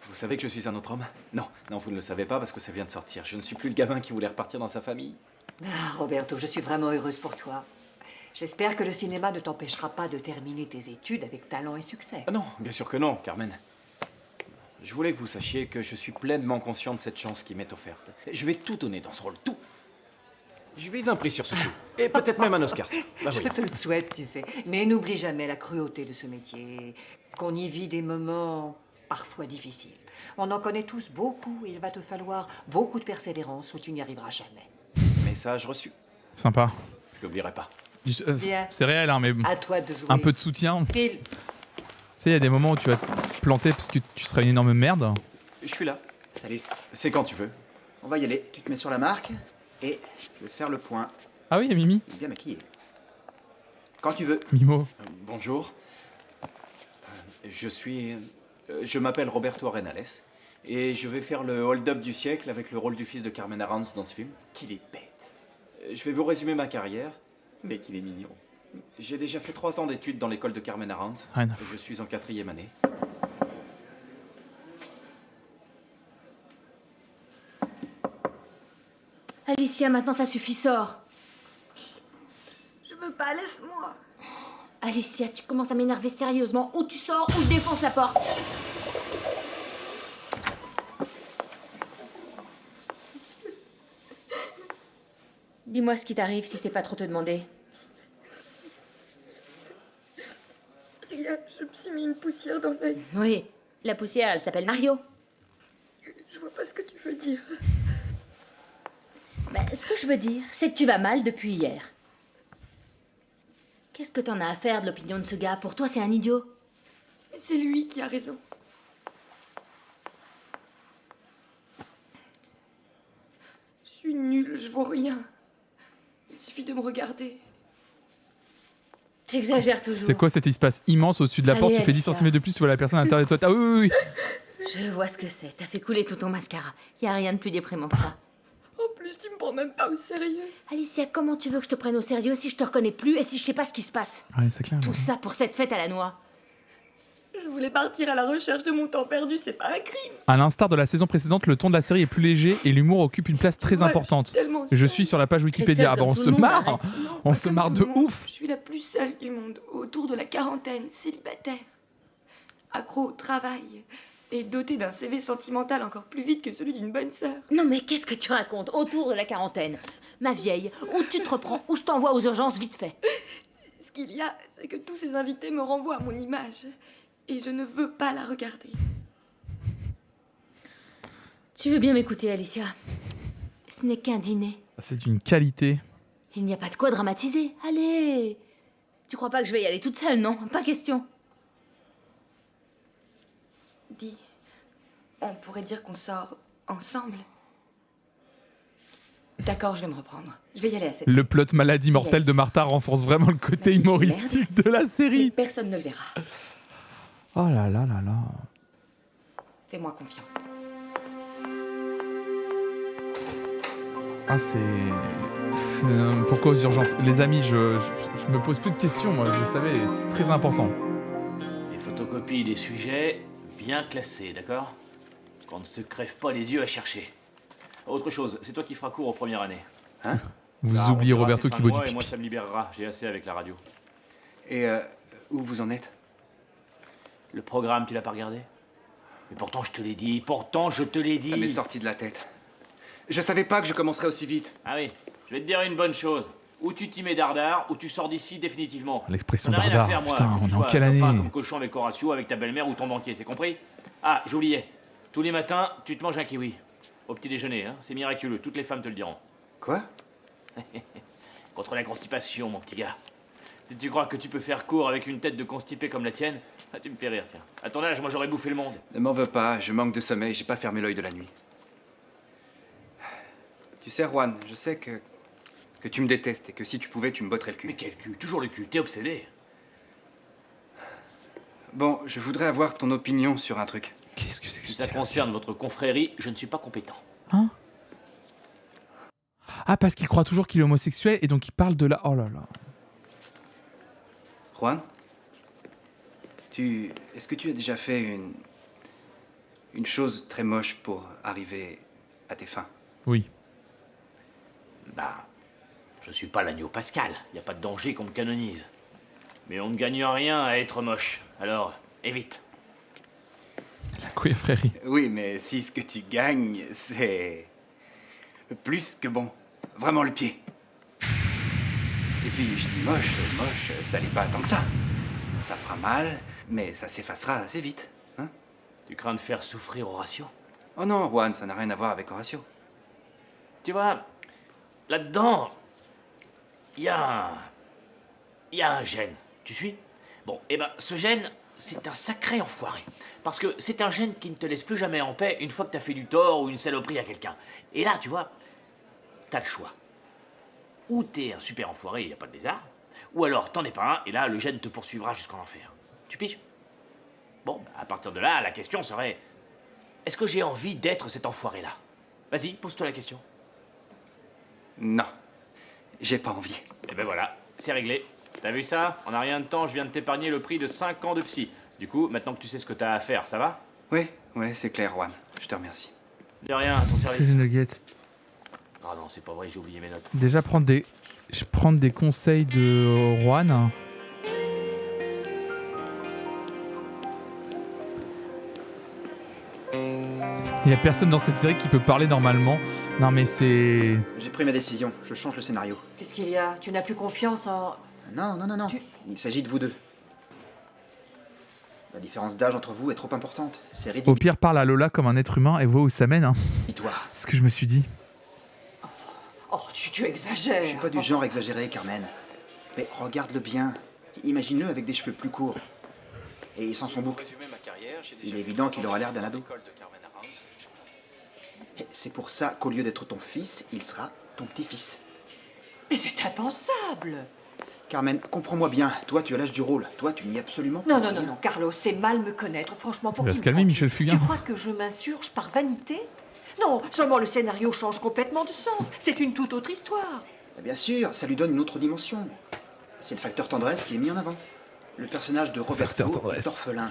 Vous savez que je suis un autre homme? Non, vous ne le savez pas parce que ça vient de sortir. Je ne suis plus le gamin qui voulait repartir dans sa famille. Ah, Roberto, je suis vraiment heureuse pour toi. J'espère que le cinéma ne t'empêchera pas de terminer tes études avec talent et succès. Ah non, bien sûr que non, Carmen. Je voulais que vous sachiez que je suis pleinement conscient de cette chance qui m'est offerte. Je vais tout donner dans ce rôle, tout. Je vise un prix sur ce coup. Et peut-être même un Oscar. Bah, Je te le souhaite, tu sais. Mais n'oublie jamais la cruauté de ce métier. Qu'on y vit des moments parfois difficiles. On en connaît tous beaucoup. Il va te falloir beaucoup de persévérance ou tu n'y arriveras jamais. Message reçu. Sympa. Je l'oublierai pas. Bien. C'est réel, hein, mais À toi de jouer. un peu de soutien. Tu Phil. sais, il y a des moments où tu vas te planter parce que tu seras une énorme merde. Je suis là. Salut. C'est quand tu veux. On va y aller. Tu te mets sur la marque et je vais faire le point. Ah oui, il y a Mimi. Bien maquillé. Quand tu veux. Mimo. Bonjour. Je m'appelle Roberto Arenales et je vais faire le hold-up du siècle avec le rôle du fils de Carmen Arans dans ce film. Qu'il est bête. Je vais vous résumer ma carrière, mais qu'il est mignon. J'ai déjà fait 3 ans d'études dans l'école de Carmen Arans. Rien à Je suis en 4e année. Alicia, maintenant ça suffit, sors. Je veux pas, laisse-moi. Alicia, tu commences à m'énerver sérieusement. Ou tu sors, ou je défonce la porte. Dis-moi ce qui t'arrive si c'est pas trop te demander. Ria, je me suis mis une poussière dans l'œil. Oui, la poussière, elle s'appelle Mario. Je vois pas ce que tu veux dire. Ben, ce que je veux dire, c'est que tu vas mal depuis hier. Qu'est-ce que t'en as à faire de l'opinion de ce gars? Pour toi, c'est un idiot. Mais c'est lui qui a raison. Je suis nulle, je vaux rien. Il suffit de me regarder. T'exagères toujours. C'est quoi cet espace immense au-dessus de la porte? Allez, Tu fais 10 Alicia. cm de plus, tu vois la personne à l'intérieur de toi. Ah oui, oui, oui. Je vois ce que c'est. T'as fait couler tout ton mascara. Y a rien de plus déprimant que ça. En plus, tu me prends même pas au sérieux. Alicia, comment tu veux que je te prenne au sérieux si je te reconnais plus et si je sais pas ce qui se passe? Ouais, c'est clair. Tout ça pour cette fête à la noix. Je voulais partir à la recherche de mon temps perdu, c'est pas un crime. À l'instar de la saison précédente, le ton de la série est plus léger et l'humour occupe une place très Ouais, importante. je suis tellement Je seule. suis sur la page Wikipédia. Ah bah on se marre. On se marre de ouf. Je suis la plus seule du monde, autour de la quarantaine, célibataire. Accro au travail et dotée d'un CV sentimental encore plus vite que celui d'une bonne sœur. Non mais qu'est-ce que tu racontes? Autour de la quarantaine. Ma vieille, ou tu te reprends, ou je t'envoie aux urgences vite fait. Ce qu'il y a, c'est que tous ces invités me renvoient à mon image. Et je ne veux pas la regarder. Tu veux bien m'écouter, Alicia? Ce n'est qu'un dîner. C'est d'une qualité. Il n'y a pas de quoi dramatiser. Allez! Tu crois pas que je vais y aller toute seule, non? Pas question. Dis, on pourrait dire qu'on sort ensemble. D'accord, je vais me reprendre. Je vais y aller à cette... Le plot maladie mortelle de Martha renforce vraiment le côté humoristique de la série. Personne ne le verra. Oh là là là là. Fais-moi confiance. Ah c'est... Pourquoi aux urgences? Les amis, je me pose plus de questions, moi, vous savez, c'est très important. Les photocopies des sujets, bien classés, d'accord? Qu'on ne se crève pas les yeux à chercher. Autre chose, c'est toi qui feras cours aux premières années. Hein? Vous Ça oubliez arrangera Roberto tes qui fins de boit du mois et moi pipi. ça me libérera, j'ai assez avec la radio. Et où vous en êtes? Le programme, tu l'as pas regardé? Mais pourtant je te l'ai dit, Ça m'est sorti de la tête. Je savais pas que je commencerais aussi vite. Ah oui, je vais te dire une bonne chose. Ou tu t'y mets dardard, ou tu sors d'ici définitivement. L'expression J'en ai rien à dardard, faire, moi, putain, que tu on est en sois quelle copain année? comme cochon avec Horatio, avec ta belle-mère ou ton banquier, c'est compris? Ah, j'oubliais. Tous les matins, tu te manges un kiwi. Au petit déjeuner, hein. C'est miraculeux, toutes les femmes te le diront. Quoi? Contre la constipation, mon petit gars. Si tu crois que tu peux faire court avec une tête de constipé comme la tienne, ah, tu me fais rire, tiens. À ton âge, moi j'aurais bouffé le monde. Ne m'en veux pas, je manque de sommeil, j'ai pas fermé l'œil de la nuit. Tu sais, Juan, je sais que tu me détestes et que si tu pouvais, tu me botterais le cul. Mais quel cul? Toujours le cul, t'es obsédé. Bon, je voudrais avoir ton opinion sur un truc. Qu'est-ce que c'est que Si ça concerne votre confrérie, je ne suis pas compétent. Hein? Ah, parce qu'il croit toujours qu'il est homosexuel et donc il parle de la... Oh là là. Juan, est-ce que tu as déjà fait une chose très moche pour arriver à tes fins? Oui. Bah, je suis pas l'agneau pascal. Y a pas de danger qu'on me canonise. Mais on ne gagne rien à être moche. Alors, évite. La couillefrérie. Oui, mais si ce que tu gagnes, c'est... plus que bon. Vraiment le pied. Et puis, je dis moche, ça l'est pas tant que ça. Ça fera mal, mais ça s'effacera assez vite. Hein? Tu crains de faire souffrir Horatio? Oh non, Juan, ça n'a rien à voir avec Horatio. Tu vois, là-dedans, il y a un gène. Tu suis? Bon, eh ben, ce gène, c'est un sacré enfoiré. Parce que c'est un gène qui ne te laisse plus jamais en paix une fois que t'as fait du tort ou une saloperie à quelqu'un. Et là, tu vois, t'as le choix. Ou t'es un super enfoiré, il n'y a pas de lézard, ou alors t'en es pas un, et là, le gène te poursuivra jusqu'en enfer. Tu piges? Bon, à partir de là, la question serait... Est-ce que j'ai envie d'être cet enfoiré-là? Vas-y, pose-toi la question. Non, j'ai pas envie. Eh ben voilà, c'est réglé. T'as vu ça? En a rien de temps, je viens de t'épargner le prix de 5 ans de psy. Du coup, maintenant que tu sais ce que t'as à faire, ça va? Oui, c'est clair, Juan. Je te remercie. De rien, à ton service. Nugget. Ah non, c'est pas vrai, j'ai oublié mes notes. Déjà prendre des conseils de Juan. Il y a personne dans cette série qui peut parler normalement. Non mais c'est... J'ai pris ma décision, je change le scénario. Qu'est-ce qu'il y a? Tu n'as plus confiance en... Non. Il s'agit de vous deux. La différence d'âge entre vous est trop importante. C'est ridicule. Au pire, parle à Lola comme un être humain et vois où ça mène. Hein. Dis-toi. C'est ce que je me suis dit. Oh, tu exagères. Je suis pas du genre exagéré, Carmen. Mais regarde-le bien. Imagine-le avec des cheveux plus courts. Et sans son bouc. Il est évident qu'il aura l'air d'un ado. Et c'est pour ça qu'au lieu d'être ton fils, il sera ton petit-fils. Mais c'est impensable. Carmen, comprends-moi bien. Toi, tu as l'âge du rôle. Toi, tu n'y es absolument pas. Non, Carlos, c'est mal me connaître. Franchement, pour Il va qui se calmer, Michel Fugain. Tu crois que je m'insurge par vanité? Non, seulement le scénario change complètement de sens. C'est une toute autre histoire. Bien sûr, ça lui donne une autre dimension. C'est le facteur tendresse qui est mis en avant. Le personnage de Roberto est orphelin.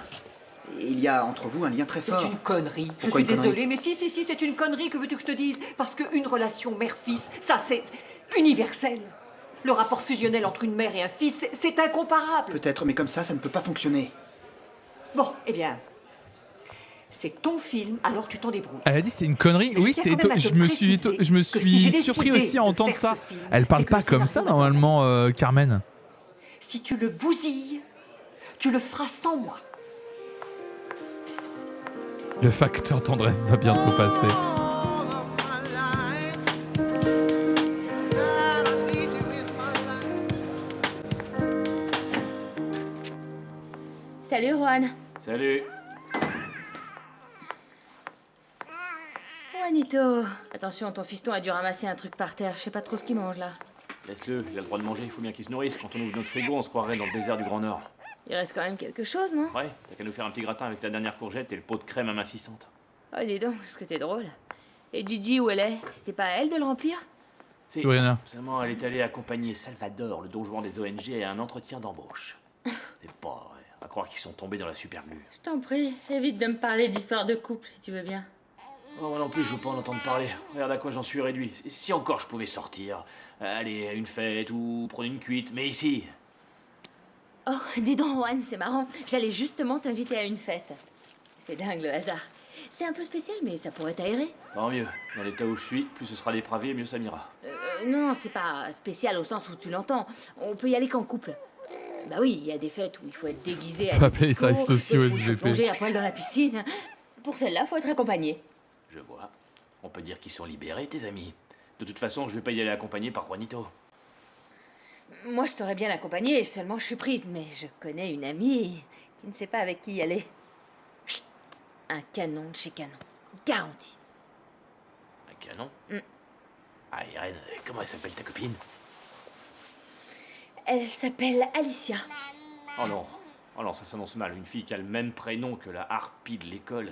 Et il y a entre vous un lien très fort. C'est une connerie. Pourquoi je suis une connerie? désolée, mais si, c'est une connerie, que veux-tu que je te dise? Parce qu'une relation mère-fils, ça c'est universel. Le rapport fusionnel entre une mère et un fils, c'est incomparable. Peut-être, mais comme ça ne peut pas fonctionner. Bon, eh bien, c'est ton film, alors tu t'en débrouilles. Elle a dit c'est une connerie. Mais Oui, je tiens quand même à te je me que suis si j'ai surpris décidé aussi à de entendre faire ça. ce film, Elle parle c'est que pas le comme ça scénario normalement, Carmen. Si tu le bousilles, tu le feras sans moi. Le facteur tendresse va bientôt passer. Salut, Juan. Salut. Juanito. Attention, ton fiston a dû ramasser un truc par terre. Je sais pas trop ce qu'il mange là. Laisse-le, il a le droit de manger, il faut bien qu'il se nourrisse. Quand on ouvre notre frigo, on se croirait dans le désert du Grand Nord. Il reste quand même quelque chose, non? Ouais, t'as qu'à nous faire un petit gratin avec la dernière courgette et le pot de crème amincissante. Oh, dis donc, est-ce que t'es drôle. Et Gigi, où elle est? C'était pas à elle de le remplir? Si, Brianna. seulement elle est allée accompagner Salvador, le don Juan des ONG, à un entretien d'embauche. C'est pas vrai, à croire qu'ils sont tombés dans la superglue. Je t'en prie, évite de me parler d'histoire de couple, si tu veux bien. Oh, moi non plus, je veux pas en entendre parler. Regarde à quoi j'en suis réduit. Si encore je pouvais sortir, aller à une fête ou prendre une cuite, mais ici... Oh, dis donc, Juan, c'est marrant. J'allais justement t'inviter à une fête. C'est dingue, le hasard. C'est un peu spécial, mais ça pourrait t'aérer. Tant mieux. Dans l'état où je suis, plus ce sera dépravé, mieux ça m'ira. Non, c'est pas spécial au sens où tu l'entends. On peut y aller qu'en couple. Bah oui, il y a des fêtes où il faut être déguisé à Pas payer les services sociaux, SVP. plonger à poil dans la piscine. Pour celle-là, faut être accompagné. Je vois. On peut dire qu'ils sont libérés, tes amis. De toute façon, je vais pas y aller accompagné par Juanito. Moi, je t'aurais bien accompagné, seulement je suis prise. Mais je connais une amie qui ne sait pas avec qui y aller. Chut. Un canon de chez Canon. Garanti. Un canon? Ah, Irène, comment elle s'appelle ta copine? Elle s'appelle Alicia. Oh non, ça s'annonce mal. Une fille qui a le même prénom que la harpie de l'école.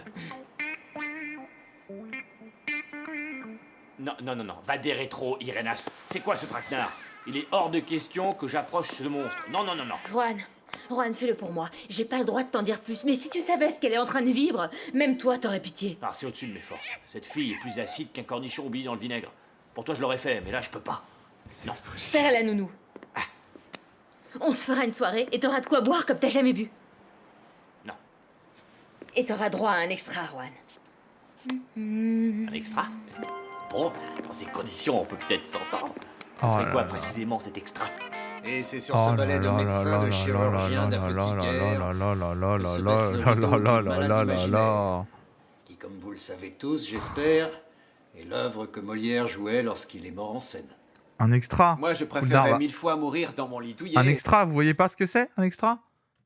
Non, va des rétro, Irénas. C'est quoi ce traquenard? Il est hors de question que j'approche ce monstre. Non. Juan, fais-le pour moi. J'ai pas le droit de t'en dire plus, mais si tu savais ce qu'elle est en train de vivre, même toi, t'aurais pitié. Ah, c'est au-dessus de mes forces. Cette fille est plus acide qu'un cornichon oublié dans le vinaigre. Pour toi, je l'aurais fait, mais là, je peux pas. Non. Je ferai la nounou. On se fera une soirée et t'auras de quoi boire comme t'as jamais bu. Non. Et t'auras droit à un extra, Juan. Un extra? Bon, bah, dans ces conditions, on peut peut-être s'entendre. Ce Oh serait là quoi là. précisément cet extra? Et c'est sur ce balai de médecin, de chirurgien, d'apothicaire, que se baisse le rideau d'une malade imaginaire, qui, comme vous le savez tous, j'espère, est l'œuvre que Molière jouait lorsqu'il est mort en scène. Un extra. Moi, je Poudlard, préférerais va. 1000 fois mourir dans mon lit douillet. Un extra, vous voyez pas ce que c'est, un extra?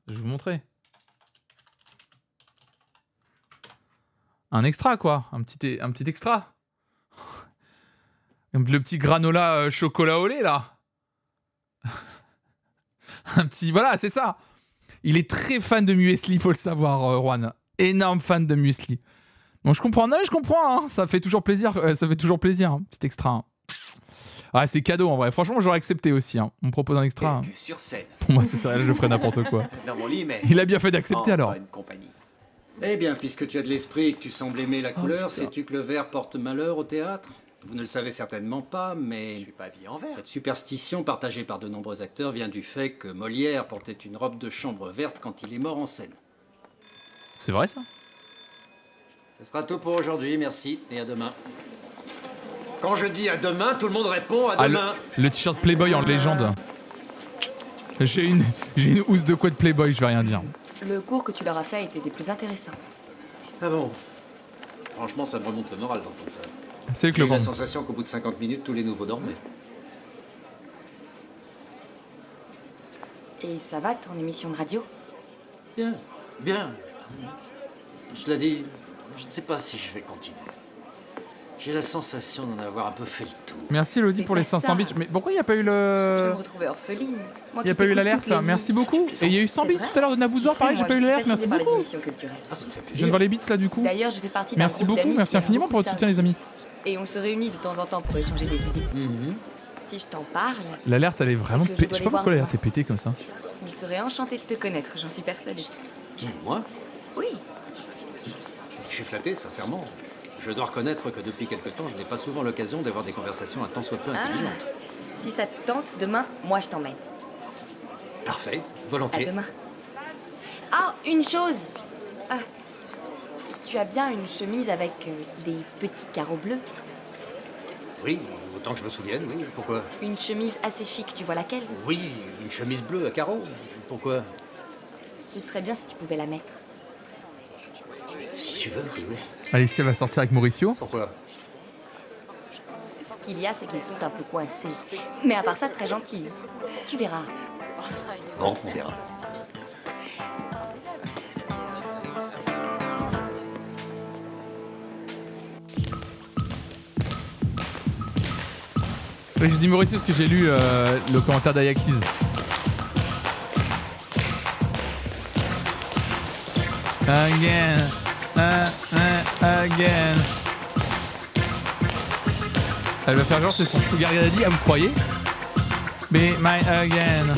Je vais vous montrer. Un extra, quoi. Un petit extra. Le petit granola chocolat au lait, là. Un petit... Voilà, c'est ça. Il est très fan de muesli, faut le savoir, Juan. Énorme fan de muesli. Bon, je comprends. Non, je comprends. Hein. Ça fait toujours plaisir. Ça fait toujours plaisir. Hein. Petit extra. Hein. Ah, c'est cadeau, en vrai. Franchement, j'aurais accepté aussi. Hein. On me propose un extra. Hein. Sur scène. Pour moi, c'est ça. Je ferais n'importe quoi. Dans mon lit, mais... Il a bien fait d'accepter, en alors. bonne compagnie. Eh bien, puisque tu as de l'esprit et que tu sembles aimer la couleur, putain. sais-tu que le vert porte malheur au théâtre? Vous ne le savez certainement pas, mais... Je suis pas habillé en vert. Cette superstition partagée par de nombreux acteurs vient du fait que Molière portait une robe de chambre verte quand il est mort en scène. C'est vrai, ça? Ce sera tout pour aujourd'hui, merci, et à demain. Quand je dis à demain, tout le monde répond à Ah, demain. le t-shirt Playboy en légende. J'ai une housse de quoi de Playboy, je vais rien dire. Le cours que tu leur as fait était des plus intéressants. Ah bon? Franchement, ça me remonte le moral d'entendre ça. C'est que J'ai le eu la bon. sensation qu'au bout de 50 minutes, tous les nouveaux dormaient. Et ça va, ton émission de radio? Bien, bien. Cela dit, je ne sais pas si je vais continuer. J'ai la sensation d'en avoir un peu fait le tour. Merci Elodie pour les 500 bits. Mais pourquoi il n'y a pas eu Je le... me retrouvais orpheline. Il n'y a pas eu l'alerte, là. Merci beaucoup. Et il y a eu 100 bits tout à l'heure de Nabouzoir, pareil, j'ai pas eu l'alerte. Merci beaucoup. Ah, ça me fait Je plaisir. viens de voir les bits là du coup. D'ailleurs, je fais partie d'un Merci groupe beaucoup, d'amis merci qui aime infiniment pour beaucoup votre ça soutien les aussi. amis. Et on se réunit de temps en temps pour échanger des idées. Si je t'en parle, L'alerte elle est vraiment C'est que je pétée. Je sais dois pas les pourquoi voir l'alerte est pétée comme ça. il serait enchanté de te connaître, j'en suis persuadée. Qui, moi? Oui. Je suis flatté, sincèrement. Je dois reconnaître que depuis quelque temps, je n'ai pas souvent l'occasion d'avoir des conversations un tant soit peu intelligentes. Si ça te tente, demain, moi je t'emmène. Parfait, À volontiers. demain. Ah, une chose. Ah, tu as bien une chemise avec des petits carreaux bleus. Oui, autant que je me souvienne, oui. Pourquoi? Une chemise assez chic, tu vois laquelle? Oui, une chemise bleue à carreaux. Pourquoi? Ce serait bien si tu pouvais la mettre. Si tu veux, oui, oui. Alicia va sortir avec Mauricio. Pourquoi? Ce qu'il y a, c'est qu'ils sont un peu coincés. Mais à part ça, très gentils. Tu verras. Bon, on verra. Oui, j'ai dit Mauricio parce que j'ai lu le commentaire d'Ayakiz. Again. Again. Elle va faire genre c'est son sugar daddy, ah vous croyez? Be my again.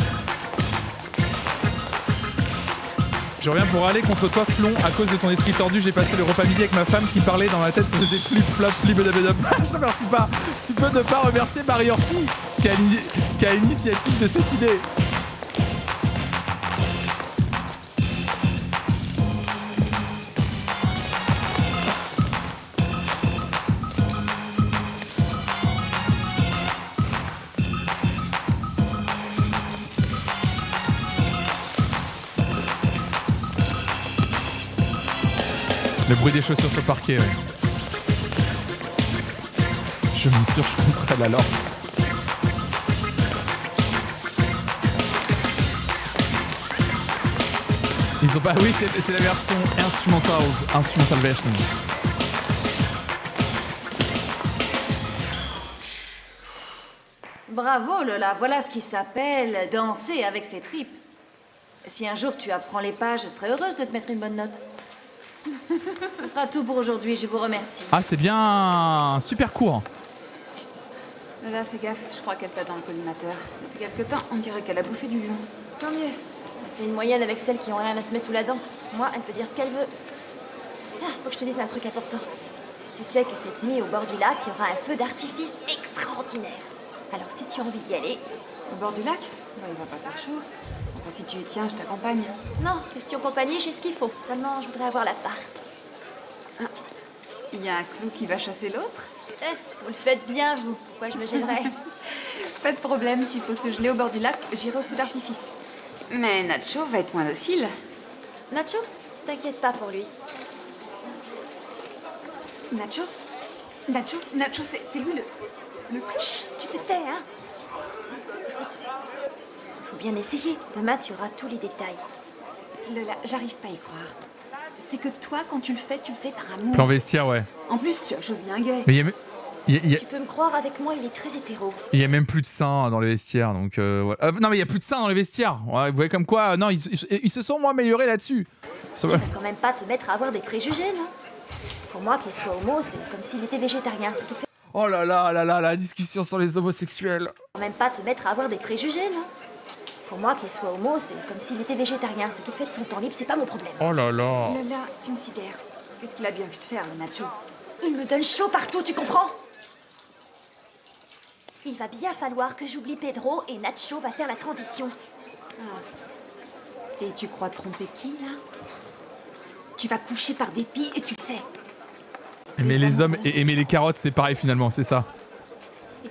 Je reviens pour aller contre toi, Flon, à cause de ton esprit tordu. J'ai passé le repas midi avec ma femme qui parlait dans ma tête, ça faisait flip, flap, flip, blablabla. Je remercie pas. Tu peux ne pas remercier Marie Orti qui a l'initiative de cette idée. Le bruit des chaussures sur le parquet, ouais. Je m'insurge contre elle alors. Ils ont pas... Oui, c'est la version instrumental version. Bravo Lola, voilà ce qui s'appelle danser avec ses tripes. Si un jour tu apprends les pages, je serais heureuse de te mettre une bonne note. Ce sera tout pour aujourd'hui, je vous remercie. Ah, c'est bien super court. Lola, fais gaffe, je crois qu'elle t'a dans le collimateur. Depuis quelque temps, on dirait qu'elle a bouffé du lion. Tant mieux. Ça fait une moyenne avec celles qui ont rien à se mettre sous la dent. Moi, elle peut dire ce qu'elle veut. Ah, faut que je te dise un truc important. Tu sais que cette nuit, au bord du lac, il y aura un feu d'artifice extraordinaire. Alors si tu as envie d'y aller... Au bord du lac? Bah, il va pas faire chaud. Enfin, si tu y tiens, je t'accompagne. Non, question compagnie, j'ai ce qu'il faut. Seulement, je voudrais avoir l'appart. Ah, il y a un clou qui va chasser l'autre? Vous le faites bien, vous. Pourquoi je me gênerais? Pas de problème, s'il faut se geler au bord du lac, j'irai au feu d'artifice. Mais Nacho va être moins docile. Nacho? T'inquiète pas pour lui. Nacho? Nacho, c'est lui le clou. Chut, tu te tais, hein? Faut bien essayer. Demain, tu auras tous les détails. Lola, j'arrive pas à y croire. C'est que toi, quand tu le fais par amour. Plan vestiaire, ouais. En plus, tu as choisi un gay. Mais Tu peux me croire, avec moi, il est très hétéro. il y a même plus de seins dans les vestiaires, donc voilà. Non mais il y a plus de seins dans les vestiaires. Ouais, vous voyez comme quoi, non, ils se sont moins améliorés là-dessus. Tu vas quand même pas te mettre à avoir des préjugés, non? Pour moi, qu'il soit homo, c'est comme s'il était végétarien, ce qui fait... Oh là là là là, la discussion sur les homosexuels. Quand même pas te mettre à avoir des préjugés, non? Pour moi, qu'il soit homo, c'est comme s'il était végétarien, ce qui fait de son temps libre, c'est pas mon problème. Oh là là. Lola, tu me sidères. Qu'est-ce qu'il a bien vu te faire, le Nacho? Il me donne chaud partout, tu comprends? Il va bien falloir que j'oublie Pedro et Nacho va faire la transition. Ah. Et tu crois tromper qui, là? Tu vas coucher par dépit et tu le sais. Aimer les hommes et aimer les carottes, c'est pareil finalement, c'est ça.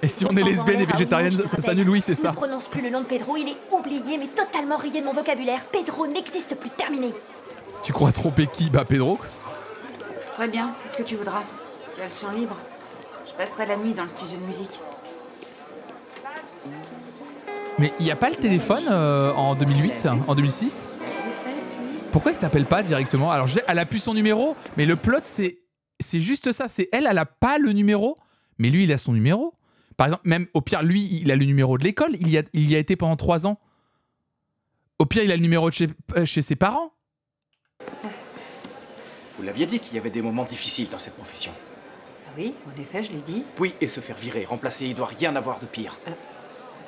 Et si on est lesbienne et végétarienne, ça s'annule, oui, c'est ça. Ne prononce plus le nom de Pedro, il est oublié, mais totalement rayé de mon vocabulaire. Pedro n'existe plus, terminé. Tu crois tromper qui? Bah Pedro. Très bien, fais ce que tu voudras. Tu as le champ libre. Je passerai la nuit dans le studio de musique. Mais il n'y a pas le téléphone en 2008, en 2006? Pourquoi il s'appelle pas directement? Alors elle a plus son numéro, mais le plot c'est juste ça, c'est elle a pas le numéro, mais lui il a son numéro. Par exemple, même au pire, lui il a le numéro de l'école, il y a été pendant 3 ans. Au pire, il a le numéro de chez ses parents. Vous l'aviez dit qu'il y avait des moments difficiles dans cette profession. Oui, en effet, je l'ai dit. Oui, et se faire virer, remplacer, il doit rien avoir de pire.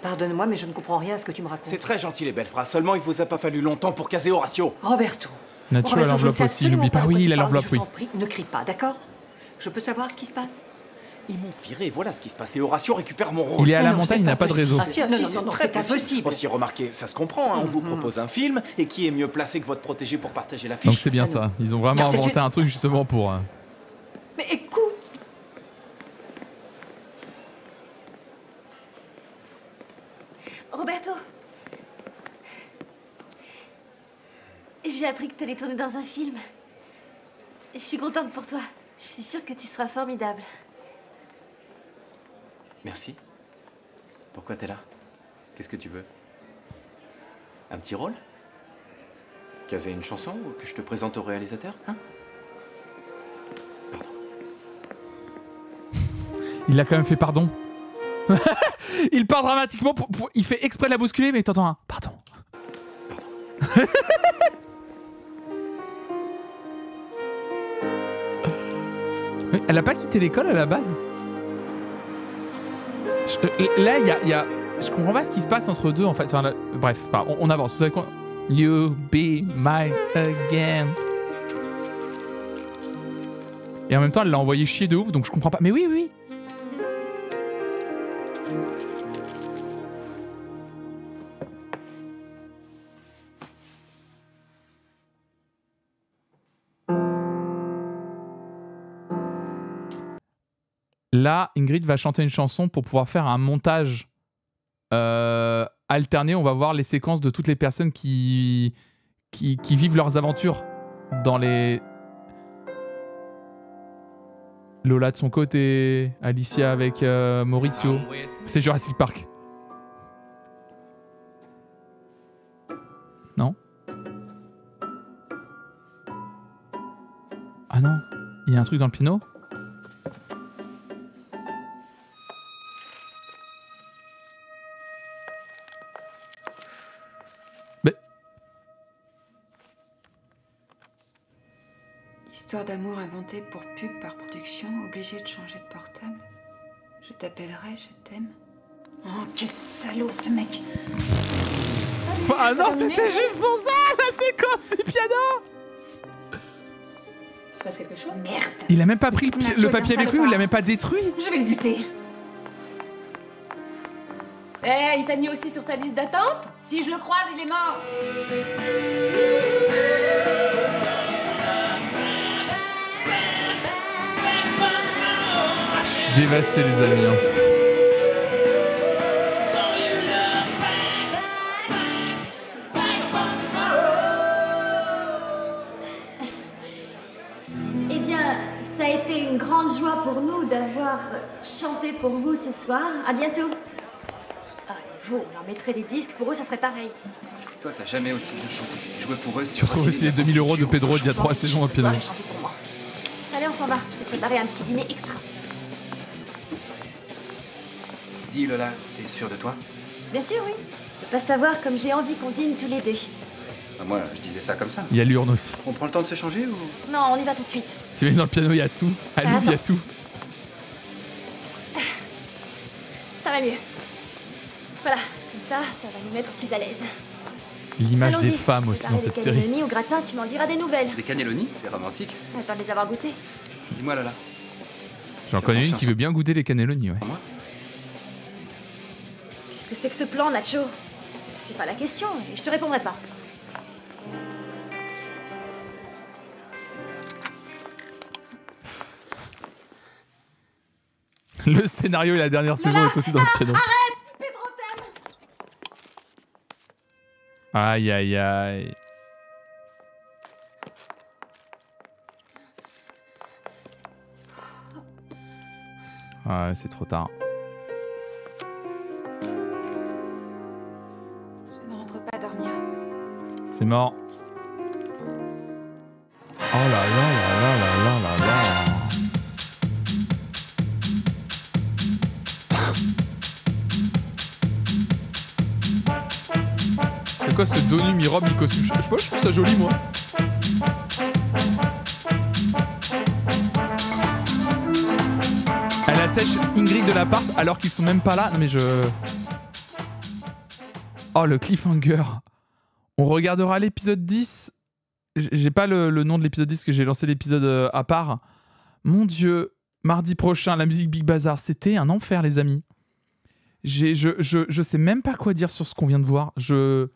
Pardonne-moi, mais je ne comprends rien à ce que tu me racontes. C'est très gentil les belles phrases, seulement il vous a pas fallu longtemps pour caser Horatio. Roberto. Nacho a l'enveloppe aussi, n'oublie pas. Oui, il a l'enveloppe, oui. Je t'en prie, ne crie pas, d'accord? Je peux savoir ce qui se passe? Ils m'ont viré, voilà ce qui se passe. Et Horatio récupère mon rôle. Il est à la montagne, il n'a pas de réseau. Ah, si, non, c'est impossible. Aussi remarquez, ça se comprend, hein, on vous propose un film, et qui est mieux placé que votre protégé pour partager l'affiche? Donc c'est bien ça, ils ont vraiment inventé un truc justement pour... Mais écoute! Roberto, j'ai appris que t'allais tourner dans un film. Je suis contente pour toi. Je suis sûre que tu seras formidable. Merci. Pourquoi t'es là? Qu'est-ce que tu veux? Un petit rôle? Caser une chanson ou que je te présente au réalisateur, hein? Pardon. Il a quand même fait pardon. Il part dramatiquement, il fait exprès de la bousculer, mais t'entends un pardon. Oui, elle a pas quitté l'école à la base. Là, il y a... Je comprends pas ce qui se passe entre deux en fait. Enfin, là, bref, on avance. Vous savez quoi? You be mine again. Et en même temps, elle l'a envoyé chier de ouf, donc je comprends pas. Mais oui, oui. Là, Ingrid va chanter une chanson pour pouvoir faire un montage alterné. On va voir les séquences de toutes les personnes qui vivent leurs aventures dans les... Lola de son côté, Alicia avec Maurizio. C'est Jurassic Park. Non? Ah non, il y a un truc dans le piano? Histoire d'amour inventée pour pub par production, obligé de changer de portable. Je t'appellerai, je t'aime. Oh, quel salaud ce mec! Ah non, c'était juste pour ça, la séquence du piano! Il se passe quelque chose? Merde! Il a même pas pris le papier avec lui ou il l'a même pas détruit? Je vais le buter. Il t'a mis aussi sur sa liste d'attente? Si je le croise, il est mort. Je suis dévasté, les amis. Hein. Eh bien, ça a été une grande joie pour nous d'avoir chanté pour vous ce soir. À bientôt. Ah, et vous, on leur mettrait des disques, pour eux, ça serait pareil. Toi, t'as jamais aussi bien chanté. Jouer pour eux, c'est... Tu retrouves aussi les 2000 € de Pedro d'il y a 3 saisons au piano. Allez, on s'en va. Je t'ai préparé un petit dîner extra. Dis, Lola, t'es sûre de toi? Bien sûr, oui. Tu peux pas savoir comme j'ai envie qu'on dîne tous les deux. Moi, je disais ça comme ça. Il y a l'urne aussi. On prend le temps de se changer ou... Non, on y va tout de suite. Tu mets dans le piano, il y a tout. À Louvre, il y a tout. Ça va mieux. Voilà, comme ça va nous mettre plus à l'aise. L'image des Allons-y. femmes aussi dans cette Des série. cannelloni au gratin, tu m'en diras des nouvelles. Des cannelloni, c'est romantique. Attends de les avoir goûtés. Dis-moi, Lola. J'en connais une qui veut bien goûter les cannelloni, ouais. Qu'est-ce que c'est que ce plan, Nacho? C'est pas la question, et je te répondrai pas. Le scénario et la dernière saison est aussi dans le piano. Arrête! Pedro t'aime! Aïe, aïe, aïe. Ah, c'est trop tard. Je ne rentre pas dormir. C'est mort. Oh là là là là là là là là. C'est quoi ce dos nu mi-robe mi-costume? Je sais pas, je trouve ça joli, moi. Elle attèche Ingrid de l'appart alors qu'ils sont même pas là. Non mais je... Oh, le cliffhanger. On regardera l'épisode 10. J'ai pas le nom de l'épisode 10 parce que j'ai lancé l'épisode à part. Mon Dieu, mardi prochain, la musique Big Bazar, c'était un enfer, les amis. Je sais même pas quoi dire sur ce qu'on vient de voir. Je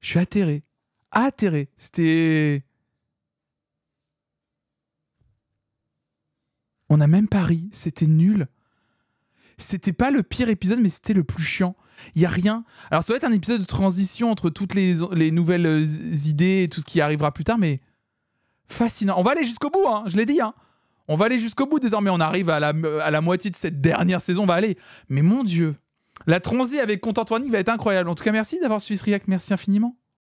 suis atterré. Atterré. C'était... On n'a même pas ri. C'était nul. C'était pas le pire épisode, mais c'était le plus chiant. Il y a rien. Alors ça va être un épisode de transition entre toutes les nouvelles idées et tout ce qui arrivera plus tard, mais fascinant. On va aller jusqu'au bout, hein, je l'ai dit. Hein. On va aller jusqu'au bout désormais. On arrive à la moitié de cette dernière saison. On va aller. Mais mon Dieu, la transi avec Compte Antoine va être incroyable. En tout cas, merci d'avoir suivi ce react. Merci infiniment.